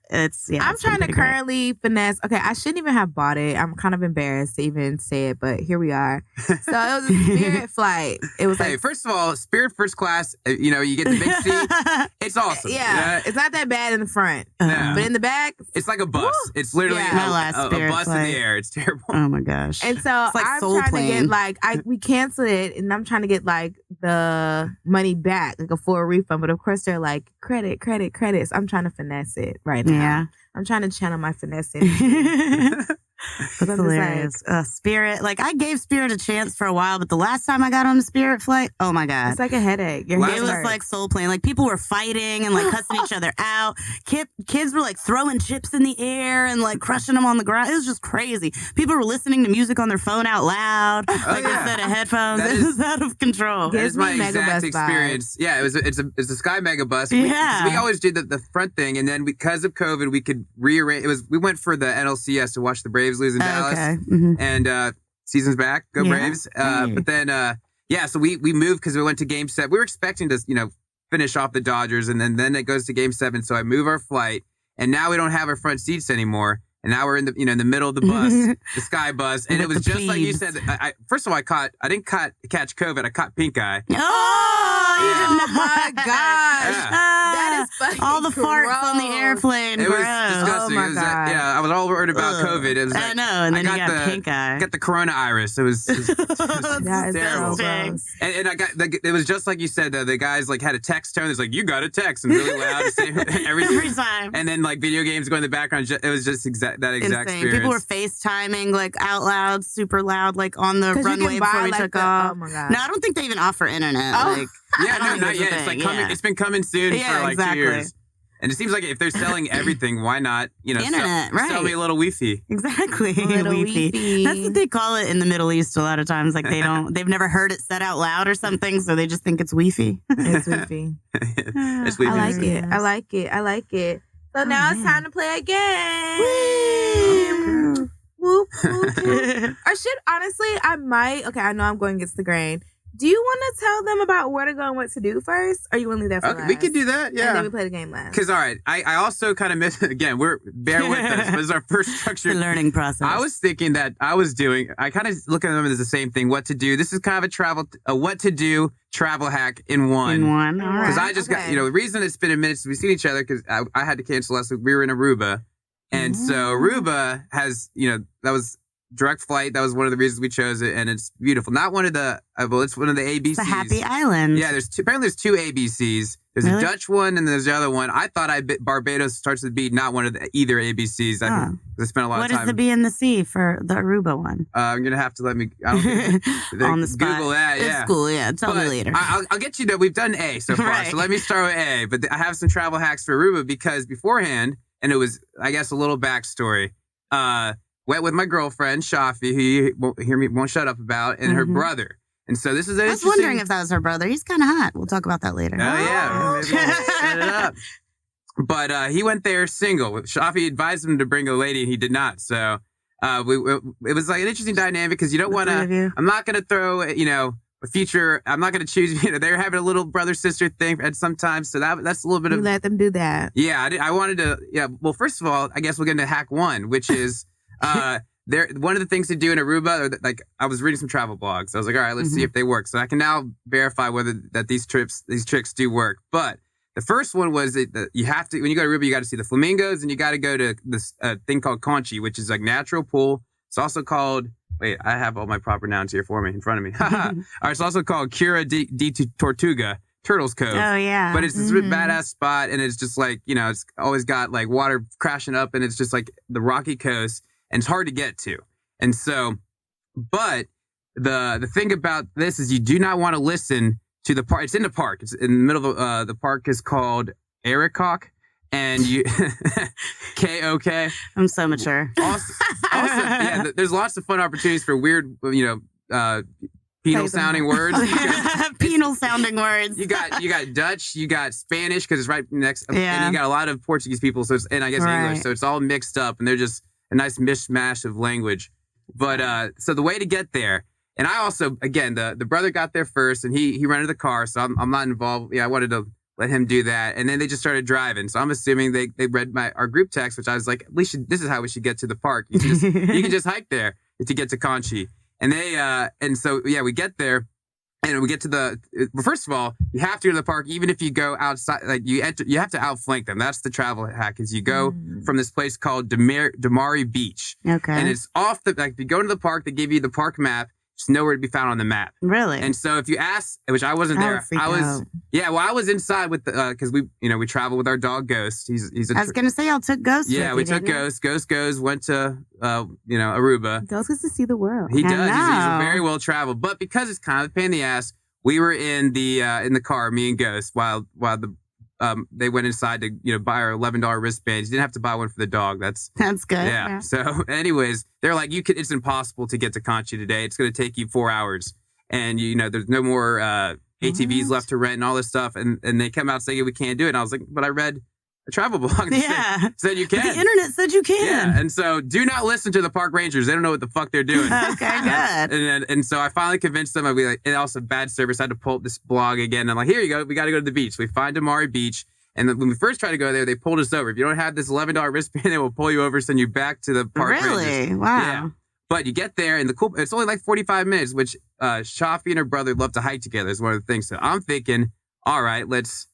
I'm trying to currently finesse. Okay, I shouldn't even have bought it. I'm kind of embarrassed to even say it, but here we are. So it was a Spirit flight. It was like, first of all, Spirit first class, you get the big seat. It's awesome. Yeah. It's not that bad in the front. Yeah. But in the back, it's like a bus. It's literally a bus in the air. It's terrible. Oh my gosh. And so I'm trying to get we canceled it and I'm trying to get the money back, like a full refund. But of course they're like credit. So I'm trying to finesse it right now. Yeah. I'm trying to channel my finesse. That's hilarious. Spirit, I gave Spirit a chance for a while, but the last time I got on a Spirit flight, oh my God. It's like a headache. It was like soul plane. People were fighting and cussing each other out. Kids were throwing chips in the air and crushing them on the ground. It was just crazy. People were listening to music on their phone out loud, instead of headphones. It was out of control. That is my exact experience. Yeah, it's a Sky Mega Bus. We always did the front thing, and then because of COVID, we could rearrange. We went for the NLCS to watch the Braves lose in Dallas, and season's back, go Braves. But then, so we moved because we went to Game 7. We were expecting to, finish off the Dodgers, and then it goes to Game 7. So I move our flight, and now we don't have our front seats anymore. And now we're in the in the middle of the bus, the Sky Bus, and it was just like you said. First of all, I didn't catch COVID. I caught pink eye. Oh my gosh! That is fucking all the farts on the airplane. It was disgusting. Oh my God. I was all worried about COVID. It was I know, and then you got pink eye. I got the corona iris. It was that is terrible. So and I got it was just like you said. The guys had a text tone. It's like you got a text and really loud every time. And then video games going in the background. It was just that exact experience. People were FaceTiming out loud, super loud, on the runway before we took off. Oh my God! No, I don't think they even offer internet. Not yet. It's coming. It's been coming soon for 2 years. And it seems like if they're selling everything, why not, internet, sell me a little Wi-Fi. Exactly. Wi-Fi. That's what they call it in the Middle East a lot of times. They've never heard it said out loud or something, so they just think it's Wi-Fi. It's Wi-Fi. It's Wi-Fi. I like it. So now it's time to play a game. Woo! Whoop, whoop, whoop. I should, honestly, I know I'm going against the grain. Do you want to tell them about where to go and what to do first? Or you want to leave that for last? We could do that, yeah. And then we play the game last. Because, all right, I also kind of missed, again, bear with us. This is our first structured learning process. I was thinking that I kind of look at them as the same thing, what to do. This is kind of a what to do travel hack in one. Because I just got, the reason it's been a minute since we've seen each other, because I had to cancel last week. We were in Aruba. And so Aruba has, that was direct flight. That was one of the reasons we chose it, and it's beautiful. Not one of the it's one of the ABCs. It's a happy island. Yeah, apparently there's two ABCs. There's a Dutch one, and there's the other one. I thought Barbados starts with B, not one of either ABCs. I spent a lot of time. What is the B and the C for the Aruba one? You're gonna have to let me. I don't think, on the spot. Google that. It's cool. Yeah, tell me later. I'll get you. We've done A so far, Right. So let me start with A. But I have some travel hacks for Aruba because beforehand, and it was, I guess, a little backstory. Went with my girlfriend, Shafi, who you won't shut up about, and her brother. And so this is I was wondering if that was her brother. He's kind of hot. We'll talk about that later. Oh, yeah. Maybe we'll set it up. But he went there single. Shafi advised him to bring a lady, and he did not. So it was an interesting dynamic because you don't want to... I'm not going to throw, a future... I'm not going to choose... They're having a little brother-sister thing at some time, so that's a little bit of... You let them do that. Yeah, I wanted to... Yeah, well, first of all, I guess we'll get into hack one, which is... one of the things to do in Aruba, I was reading some travel blogs. I was like, all right, let's see if they work. So I can now verify whether that these tricks do work. But the first one was that you have to, when you go to Aruba, you got to see the flamingos, and you got to go to this thing called Conchi, which is natural pool. It's also called, wait, I have all my proper nouns here for me in front of me. All right, it's also called Cura de Tortuga, Turtles Cove. Oh, yeah. But it's this badass spot, and it's just it's always got water crashing up, and it's just the rocky coast. And it's hard to get to. And so, but the thing about this is you do not want to listen to the park. It's in the park. It's in the middle of the park is called Arikok. And you, KOK. I'm so mature. Also, yeah, there's lots of fun opportunities for weird, penal sounding words. Penal sounding words. You got Dutch, you got Spanish because it's right next. And you got a lot of Portuguese people. So and I guess English. So it's all mixed up, and they're just a nice mishmash of language. But so the way to get there, and I also, again, the brother got there first, and he rented the car, so I'm not involved. Yeah, I wanted to let him do that, and then they just started driving. So I'm assuming they read our group text, which I was like, this is how we should get to the park. You can just hike there to get to Conchi. And we get there. And we get to well, first of all, you have to go to the park, even if you go outside, like you have to outflank them. That's the travel hack, is you go from this place called Damari Beach. Okay. And it's off if you go to the park, they give you the park map. It's nowhere to be found on the map. Really? And so if you ask, which I wasn't there, I was inside with because we travel with our dog Ghost. He's I was going to say, y'all took Ghost. Yeah, we took Ghost. Ghost went to, Aruba. Ghost gets to see the world. He does. He's very well traveled. But because it's kind of a pain in the ass, we were in the car, me and Ghost, while they went inside to buy our $11 wristbands. You didn't have to buy one for the dog. That's good. Yeah. So, anyways, they're like, it's impossible to get to Conchi today. It's going to take you 4 hours, and there's no more ATVs left to rent and all this stuff. And they come out saying we can't do it. And I was like, but I read a travel blog that said you can. The internet said you can. Yeah, and so do not listen to the park rangers. They don't know what the fuck they're doing. Okay, good. And so I finally convinced them. I'd be like, and also bad service. I had to pull up this blog again. I'm like, here you go. We got to go to the beach. We find Damari Beach. And when we first tried to go there, they pulled us over. If you don't have this $11 wristband, they will pull you over, send you back to the park rangers. Really? Wow. Yeah. But you get there, and it's only like 45 minutes, which Shafi and her brother love to hike together. Is one of the things. So I'm thinking, all right, let's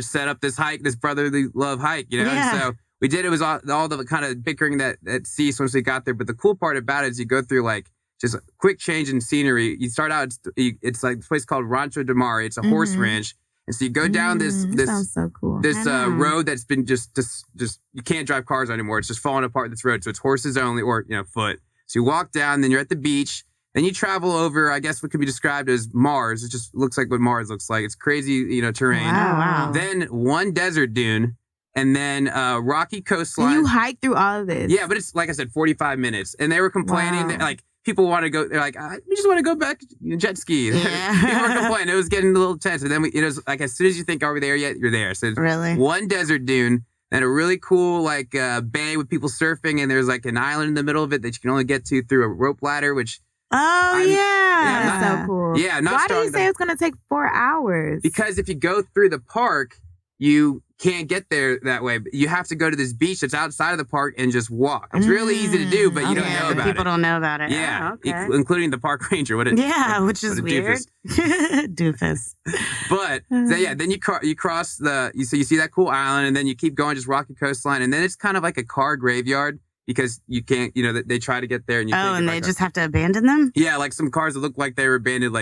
set up this hike, this brotherly love hike, Yeah. And so we did. It was all the kind of bickering that ceased once we got there. But the cool part about it is you go through like just a quick change in scenery. You start out, it's like this place called Rancho Damari. It's a horse ranch. And so you go down this sounds so cool. This road that's been just you can't drive cars anymore. It's just falling apart, this road. So it's horses only or foot. So you walk down, then you're at the beach. Then you travel over, I guess what could be described as Mars. It just looks like what Mars looks like. It's crazy, terrain. Wow. Then one desert dune, and then rocky coastline. And you hike through all of this. Yeah, but it's like I said, 45 minutes. And they were complaining that, like, people want to go. They're like, we just want to go back jet ski. Yeah. People were complaining. It was getting a little tense. And then it was like, as soon as you think, are we there yet? You're there. So it's Really? one desert dune and a really cool like bay with people surfing. And there's like an island in the middle of it that you can only get to through a rope ladder, which. That's so cool. Yeah. Why did you say it's going to take 4 hours? Because if you go through the park, you can't get there that way. You have to go to this beach that's outside of the park and just walk. It's really easy to do, but you don't know about it. People don't know about it. Yeah, Oh, okay. including the park ranger. Which is weird. Doofus. But then you cross you see that cool island, and then you keep going, just rocky coastline, and then it's kind of like a car graveyard because you can't. They try to get there, and and they just have to abandon them. Yeah, like some cars that look like they were abandoned,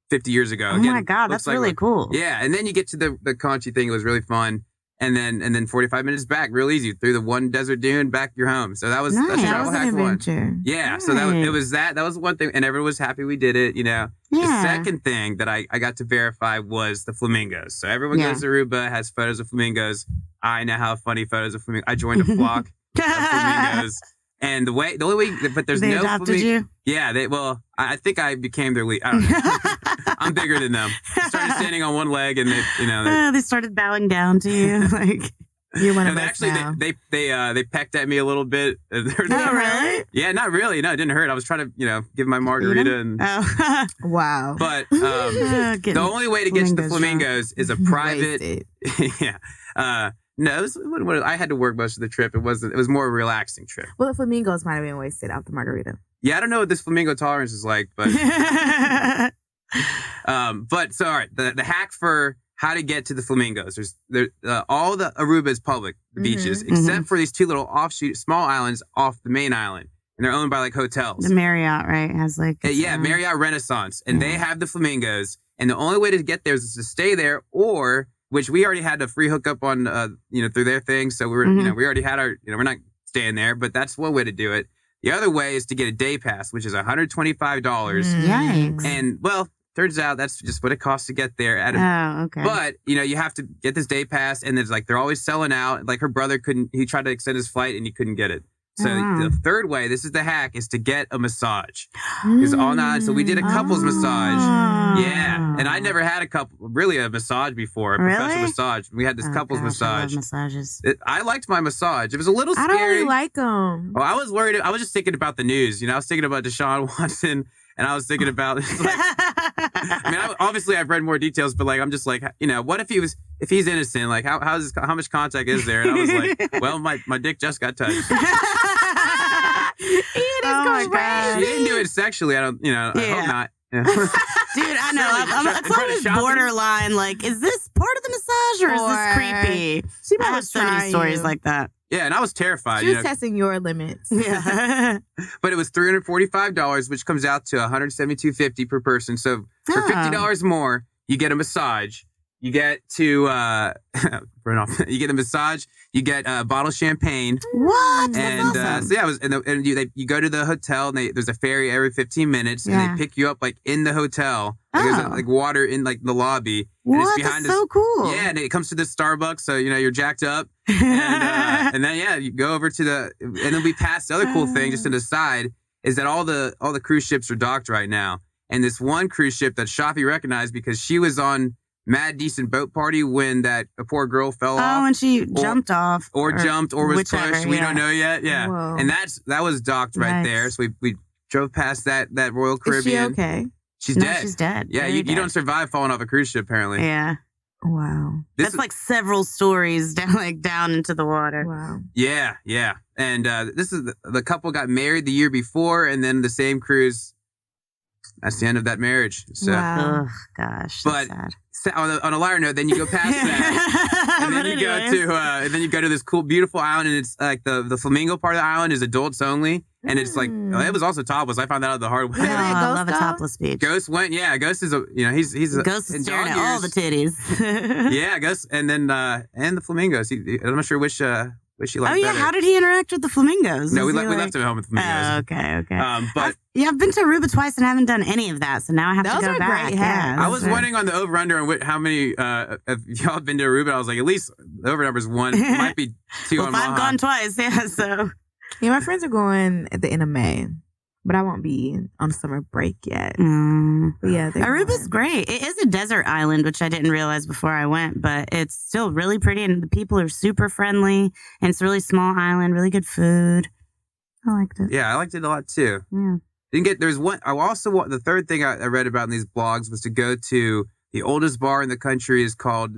50 years ago. Oh my God, that's really cool. Yeah, and then you get to the Conchi thing. It was really fun. And then 45 minutes back, real easy, through the one desert dune, back to your home. So that was nice. travel hack one. Yeah, Nice. so that was one thing, and everyone was happy we did it. Yeah. The second thing that I got to verify was the flamingos. So everyone goes to Aruba, has photos of flamingos. I now have funny photos of flamingos. I joined a flock of flamingos. And the only way, but there's they no adopted you? Yeah, I think I became their lead. I don't know. I'm bigger than them. I started standing on one leg, and they started bowing down to you, like you're one of us actually, now. They pecked at me a little bit. Really? Yeah, not really. No, it didn't hurt. I was trying to give my margarita and. Wow. But the only way to get to the flamingos is a private. Yeah. No, I had to work most of the trip. It was more a relaxing trip. Well, the flamingos might have been wasted out the margarita. Yeah, I don't know what this flamingo tolerance is like, but so all right, the hack for how to get to the flamingos. All the Aruba is public, the beaches, except for these two little offshoot small islands off the main island, and they're owned by like hotels. The Marriott, right, has like Marriott Renaissance, and they have the flamingos, and the only way to get there is to stay there or. Which we already had a free hookup on, through their thing. So we were, we already had our, we're not staying there, but that's one way to do it. The other way is to get a day pass, which is $125. Yikes. And turns out that's just what it costs to get there. Okay. But, you have to get this day pass, and they're always selling out. Like her brother he tried to extend his flight and he couldn't get it. So the third way, this is the hack, is to get a massage. Because on the island, so we did a couples massage. Yeah, and I never had a massage before, a professional massage. We had this couples massage. I love massages. I liked my massage. It was a little scary. I don't really like them. Oh, I was worried. I was just thinking about the news. I was thinking about Deshaun Watson, and I was thinking about. Obviously, I've read more details, but I'm just like, what if he's innocent? Like, how much contact is there? And I was like, well, my dick just got touched. Oh my God. She didn't do it sexually. I hope not. Yeah. Dude, I know. It's always borderline. Like, is this part of the massage or is this creepy? I have so many stories like that. Yeah, and I was terrified. She was testing your limits. Yeah. But it was $345, which comes out to $172.50 per person. So for $50 more, you get a massage. You get to you get a massage. You get a bottle of champagne. What? And That's awesome. so yeah, you go to the hotel, and there's a ferry every 15 minutes, and they pick you up in the hotel. There's water in the lobby. What? And it's behind That's so cool. Yeah, and it comes to the Starbucks, so you're jacked up, and then you go over to and then we passed the other cool thing just to the side is that all the cruise ships are docked right now, and this one cruise ship that Shafi recognized because she was on Mad Decent Boat Party when a poor girl fell off. Oh, and she jumped off. Or jumped or was whichever, pushed. We don't know yet. Yeah. Whoa. And that was docked right there. So we drove past that Royal Caribbean. Is she okay? She's dead. She's dead. Yeah, you don't survive falling off a cruise ship, apparently. Yeah. Wow. That's several stories down into the water. Wow. Yeah, yeah. And this is the couple got married the year before, and then the same cruise. That's the end of that marriage. So, Ugh, gosh. That's sad. On a lighter note, then you go past that, and then you go to this cool, beautiful island, and it's like the flamingo part of the island is adults only, and it's like it was also topless. I found that out the hard way. Really? I love a topless beach. Ghost went, Ghost is he's Ghost is staring at all the titties. Yeah, Ghost, and then and the flamingos. I'm not sure which she liked better. How did he interact with the flamingos? No, we left him at home with the flamingos. Oh, okay. But I've been to Aruba twice and haven't done any of that, so now I have to go Those are back. great Yeah, I was wondering on the over-under on how many of y'all have been to Aruba. I was like, at least the over-under is one. It might be two on Maha. I've gone twice, so. Yeah, my friends are going at the end of May, but I won't be on summer break yet. But yeah, Aruba's great. It is a desert island, which I didn't realize before I went, but it's still really pretty, and the people are super friendly, and it's a really small island, really good food. I liked it. Yeah, I liked it a lot too. Yeah. There's one. I also want the third thing I read about in these blogs was to go to the oldest bar in the country is called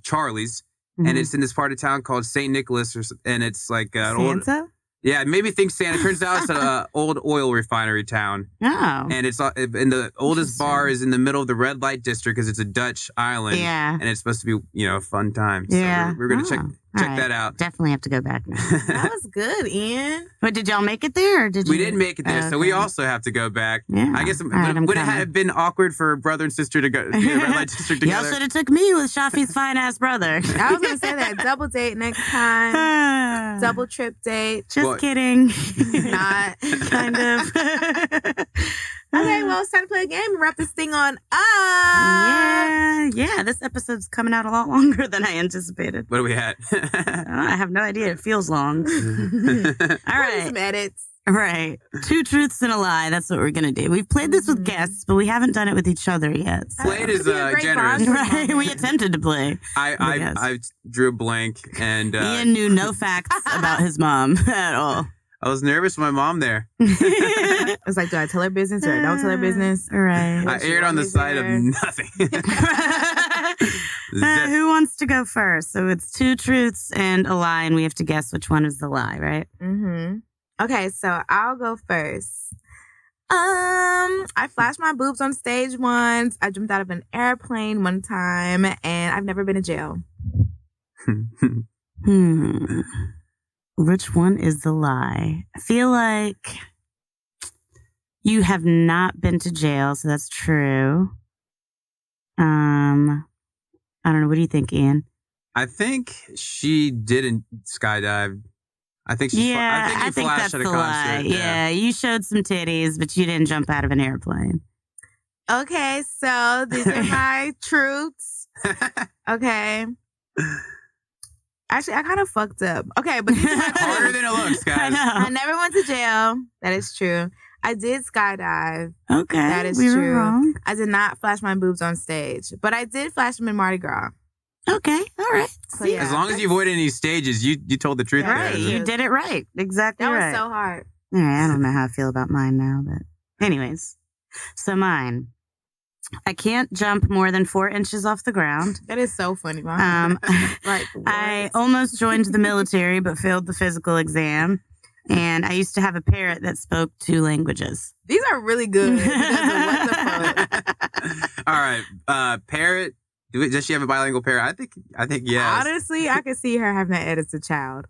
Charlie's, and it's in this part of town called St. Nicholas, and it's like an old. Santa? Yeah, it made me think Santa. Turns out it's an old oil refinery town. Oh. And the oldest bar is in the middle of the red light district because it's a Dutch island. Yeah. And it's supposed to be, a fun time. So Yeah. we're going to check that out. Definitely have to go back now. That was good, Ian. But did y'all make it there? Or did you? We didn't make it there, so we also have to go back. Yeah. I guess All right, would it have been awkward for brother and sister to go to the red light district together? Y'all should have took me with Shafi's fine ass brother. I was going to say that. Double date next time. Double trip date. Just kidding. Not. Kind of. Okay, well, it's time to play a game and wrap this thing on up. Yeah. This episode's coming out a lot longer than I anticipated. What are we at? I have no idea. It feels long. All right. Some edits. Right. 2 truths and a lie. That's what we're going to do. We've played this with guests, but we haven't done it with each other yet. So. Played is generous. Right. We attempted to play. I drew a blank and Ian knew no facts about his mom at all. I was nervous with my mom there. It's like, do I tell her business or I don't tell her business? Right. I erred on the side of nothing. Who wants to go first? So it's 2 truths and a lie, and we have to guess which one is the lie, right? Mm-hmm. Okay, so I'll go first. I flashed my boobs on stage once. I jumped out of an airplane one time, and I've never been to jail. Which one is the lie? I feel like you have not been to jail, so that's true. I don't know. What do you think, Ian? I think she didn't skydive. I think she. I think that's at a the concert. lie. Yeah, you showed some titties, but you didn't jump out of an airplane. Okay, so these are my truths. Okay. Actually, I kind of fucked up. Okay, but this is Harder than it looks, I guys. know. I never went to jail. That is true. I did skydive. Okay, That is we were true. wrong. I did not flash my boobs on stage, but I did flash them in Mardi Gras. Okay, all right. So, yeah, As long as you avoid any stages, you told the truth. Yeah, there. Right, you did it right. Exactly that right. was so hard. All right, I don't know how I feel about mine now, but anyways. So mine. I can't jump more than 4 inches off the ground. That is so funny, Mom. Like, I what? almost joined the military, but failed the physical exam. And I used to have a parrot that spoke 2 languages. These are really good. Because of what the fuck? All right, parrot. Does she have a bilingual parrot? I think yes. Honestly, I could see her having that as a child.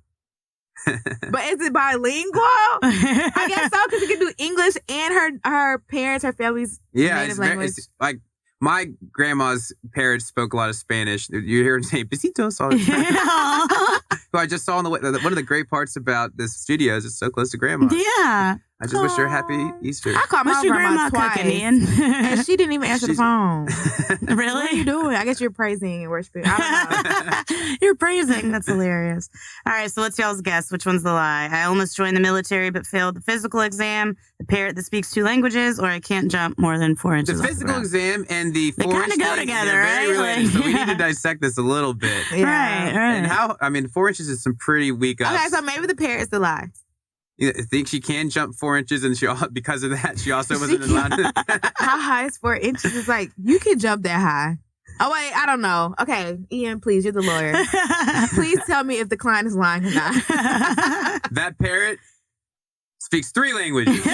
But is it bilingual? I guess so, because it can do English and her parents, her family's native it's language. it's like my grandma's parrot spoke a lot of Spanish. You hear her say "besitos" all the time. Who I just saw on the way. One of the great parts about this studio is it's so close to grandma. Yeah. I just wish her happy Easter. I called my What's your grandma grandma twice, cooking, Ian? and she didn't even answer the She's- phone. Really? What are you doing? I guess you're praising and worshiping. I don't know. You're praising. That's hilarious. All right, so what's y'all's guess? Which one's the lie? I almost joined the military but failed the physical exam, the parrot that speaks 2 languages, or I can't jump more than 4 inches The off physical ground. exam and the They four-inch kinda go thing, together, they're very right? related, Like, so we need to yeah. dissect this a little bit. Yeah. Right. And how? I mean, 4 inches is some pretty weak ups. Okay, so maybe the parrot's the lie. You think she can jump 4 inches, and because of that, she also wasn't allowed to. How high is 4 inches? It's like, you can jump that high. Oh, wait, I don't know. Okay, Ian, please, you're the lawyer. Please tell me if the client is lying or not. That parrot speaks 3 languages. All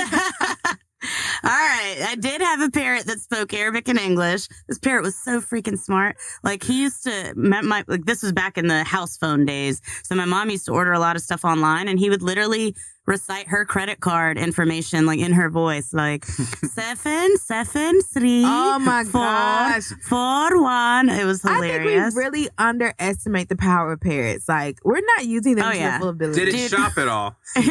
right. I did have a parrot that spoke Arabic and English. This parrot was so freaking smart. Like, he used to, like, this was back in the house phone days. So my mom used to order a lot of stuff online, and he would literally recite her credit card information, like, in her voice, like, 773. Oh my 4, gosh. 4, 1. It was I think hilarious. we really underestimate the power of parrots. Like, we're not using them Oh, to yeah. their full ability. Did it Dude. shop at all? I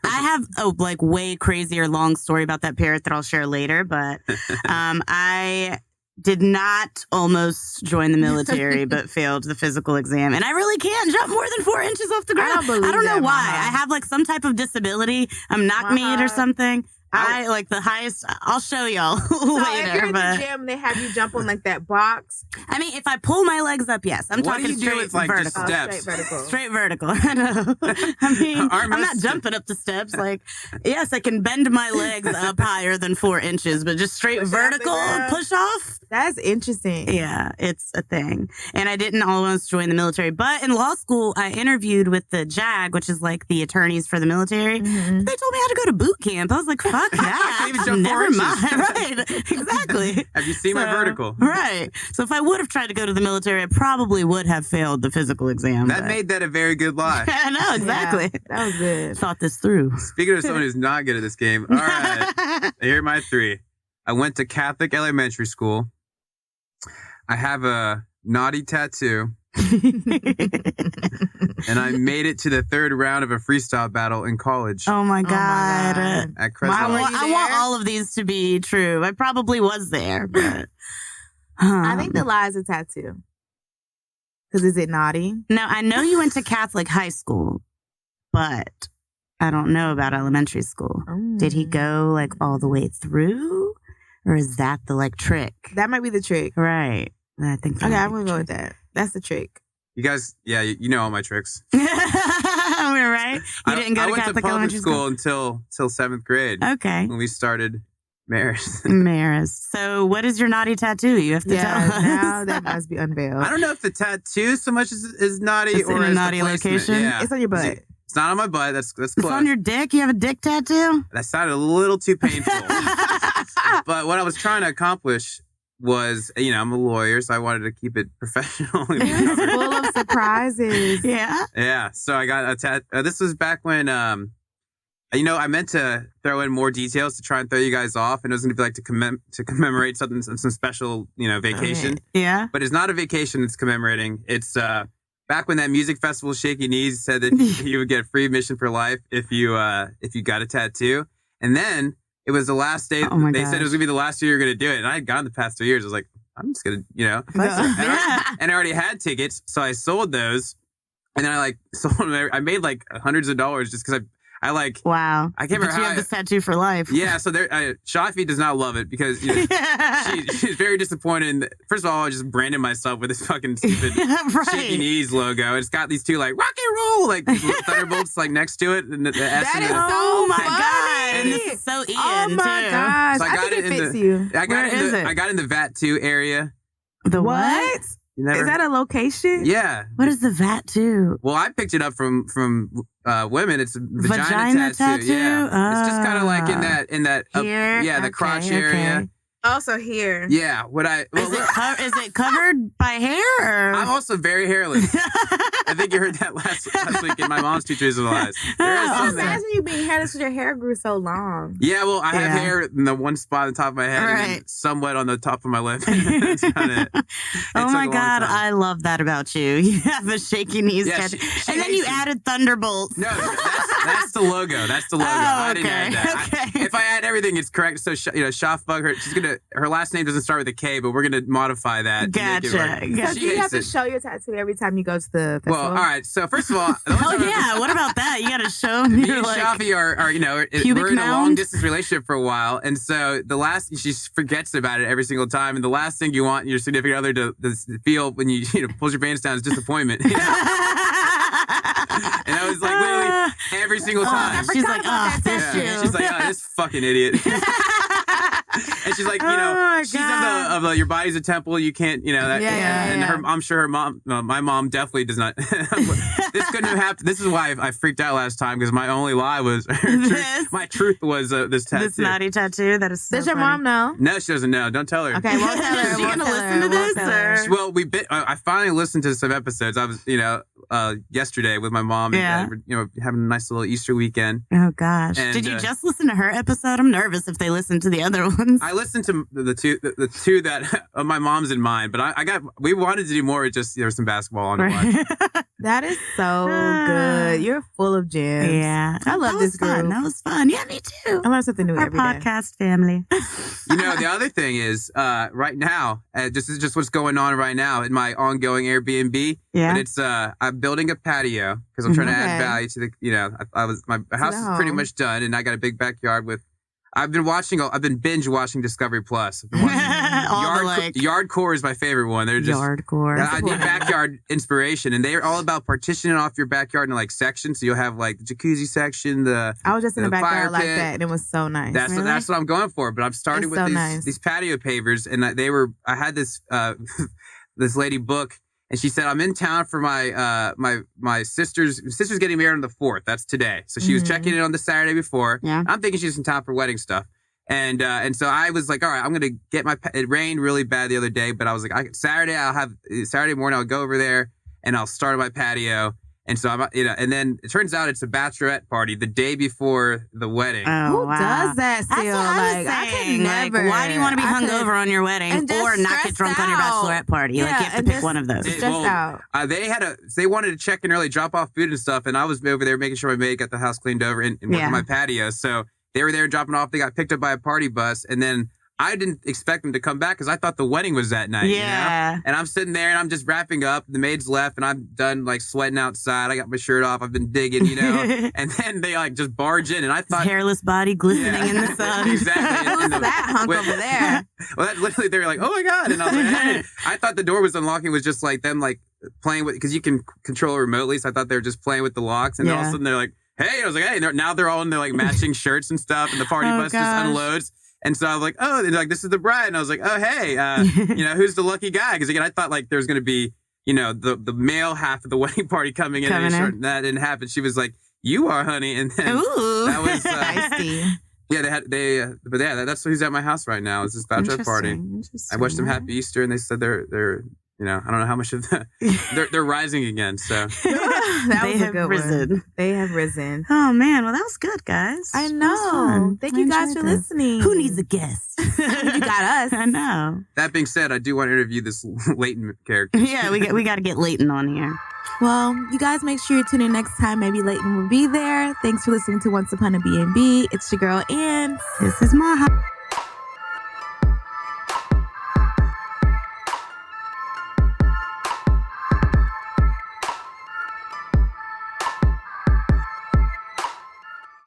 have a like way crazier long story about that parrot that I'll share later, but I did not almost join the military, but failed the physical exam. And I really can't jump more than 4 inches off the ground. don't believe know that, why. Maha. I have like some type of disability. I'm knock-kneed Maha. or something. I like the highest. I'll show y'all So if you're later. in But the gym, they have you jump on like that box. I mean, if I pull my legs up, yes. I'm What do talking you do straight with, like, just vertical. steps? Straight vertical. Straight vertical. I know. I mean, I'm not Armrest? jumping up the steps. Like, yes, I can bend my legs up higher than 4 inches, but just straight Push off the vertical ground. push off. That's interesting. Yeah, it's a thing. And I didn't almost join the military, but in law school, I interviewed with the JAG, which is like the attorneys for the military. Mhm. They told me how to go to boot camp. I was like, fuck that. can't even jump 4 Never inches. mind. Right. Exactly. Have you seen my So, vertical? Right. So if I would have tried to go to the military, I probably would have failed the physical exam. That but- made that a very good lie. I know, exactly. Yeah, that was good. Thought this through. Speaking of someone who's not good at this game, all right, here are my 3. I went to Catholic elementary school. I have a naughty tattoo, and I made it to the 3rd round of a freestyle battle in college Oh my Oh my God. God. at Why Creswell. were you I want there? all of these to be true. I probably was there, but I think the lie is a tattoo. Because is it naughty? now I know you went to Catholic high school, but I don't know about elementary school. Did he go like all the way through, or is that the like trick? That might be the trick. Right. I think. that Okay, might I'm be gonna the go with that. That's the trick. You guys, yeah, you know all my tricks. trick. We're right. You didn't go I to went Catholic to public elementary school until 7th grade Okay. when we started Maris. Maris. So, what is your naughty tattoo? You have to tell Yeah, us. now that must be unveiled. I don't know if the tattoo so much is naughty It's or in a is naughty the placement. location? Yeah. It's on your butt. It's not on my butt. That's It's close. on your dick. You have a dick tattoo. That sounded a little too painful. But what I was trying to accomplish was, I'm a lawyer, so I wanted to keep it professional. It's full of surprises. Yeah. Yeah, so I got a tattoo. This was back when, I meant to throw in more details to try and throw you guys off, and it was going to be like to commemorate some special, vacation. Yeah. But it's not a vacation it's commemorating. It's back when that music festival, Shaky Knees, said that you would get free admission for life if you got a tattoo. And then it was the last day. Oh my They said it was going to be the last year you were going to do it. And I had gone the past 3 years. I was like, I'm just going to, Yeah. and I already had tickets. So I sold those. And then I like sold them. I made like hundreds of dollars just because I like. Wow. I can't remember But you how have this tattoo for life. Yeah, so there, Shafi does not love it because she's very disappointed. First of all, I just branded myself with this fucking stupid Shaky Knees logo. It's got these two like rock and roll like thunderbolts like next to it, and the S. That and is the, so my funny. God. And this is so Ian, oh my too. gosh. So I think it fits you. I got in the VAT 2 area. The What? You never, Is that a location? Yeah. What is the VAT too? Well, I picked it up from women. It's a vagina tattoo. Yeah. It's just kind of like in that here? the crotch area. Also here. Yeah. Is it covered by hair? Or? I'm also very hairless. I think you heard that last week in my mom's Two Truths and Lies. Imagine you being hairless because your hair grew so long. Yeah, well, I have hair in the one spot on the top of my head and then somewhat on the top of my lip. That's kind of it. Oh my God, I love that about you. You have a Shaky Knees tattoo. And then you added thunderbolts. No, that's the logo. That's the logo. I didn't add that. If I add everything, it's correct. So, Shafbug, her last name doesn't start with a K, but we're going to modify that. Gotcha. So do you have to show your tattoo every time you go to the festival? Well, all right. So first of all, what about that? You got to show me. Me and Shafi are we're in a long distance relationship for a while, and so she forgets about it every single time. And the last thing you want your significant other to feel when you pulls your pants down is disappointment. And I was like literally every single time. She's like, she's like, this fucking idiot. And she's like, she's of your body's a temple. You can't, I'm sure her mom, my mom definitely does not. This couldn't have happened. This is why I freaked out last time because my only lie was my truth was this tattoo. This naughty tattoo. That is so Does your mom know? No, she doesn't know. Don't tell her. Okay, won't tell her. Is she gonna listen to this? Well, I finally listened to some episodes. I was, yesterday with my mom. And, having a nice little Easter weekend. Oh gosh! And, did you just listen to her episode? I'm nervous if they listen to the other ones. I listened to the two that of my mom's and mine, but we wanted to do more. Just there was some basketball on the watch. That is so good. You're full of gems. Yeah, I love this group. That was fun. Yeah, me too. I learn something new every day. Our podcast family. The other thing is right now, this is just what's going on right now in my ongoing Airbnb. Yeah, but it's I'm building a patio because I'm trying to add value to the. My house is pretty much done, and I got a big backyard with. I've been binge watching Discovery Plus. Yardcore is my favorite one. They're just Yardcore. I need backyard inspiration, and they're all about partitioning off your backyard into like sections. So you'll have like the jacuzzi section, I was just in the backyard like that, and it was so nice. That's what I'm going for. But I've started with these patio pavers, and I had this this lady book. And she said, I'm in town for my sister's getting married on the 4th. That's today. So she was checking in on the Saturday before. Yeah. I'm thinking she's in town for wedding stuff. And so I was like, all right, I'm going to get it rained really bad the other day, but I was like, Saturday morning, I'll go over there and I'll start my patio. And so and then it turns out it's a bachelorette party the day before the wedding. Oh, who does that still? I could never. Why do you want to be hungover on your wedding or not get drunk on your bachelorette party? Yeah, you have to pick one of those. Out. They wanted to check in early, drop off food and stuff, and I was over there making sure my maid got the house cleaned over and working my patio. So they were there dropping off. They got picked up by a party bus, and then I didn't expect them to come back because I thought the wedding was that night. Yeah. And I'm sitting there and I'm just wrapping up. The maid's left and I'm done like sweating outside. I got my shirt off. I've been digging, And then they like just barge in and I thought. His hairless body glistening in the sun. Exactly. Who's that hunk over there? Well, that literally they were like, oh my God. And I was like, I thought the door was unlocking was just like them like playing with, because you can control it remotely. So I thought they were just playing with the locks. And all of a sudden they're like, hey, I was like, hey, now they're all in their like matching shirts and stuff. And the party bus just unloads. And so I was like, oh, they're like, this is the bride. And I was like, oh, hey, who's the lucky guy? Because again, I thought like there was going to be, the male half of the wedding party coming in. And that didn't happen. She was like, you are, honey. And then that was, feisty. Yeah, that's who's at my house right now. It's this bachelor party. I wished them happy Easter and they said they're I don't know how much of they're rising again. So they have risen. They have risen. Oh man, well that was good, guys. I know. Thank you guys for listening. Who needs a guest? You got us. I know. That being said, I do want to interview this Leighton character. Yeah, we got to get Leighton on here. Well, you guys make sure you tune in next time. Maybe Leighton will be there. Thanks for listening to Once Upon a BNB. It's your girl Ann. This is Maha.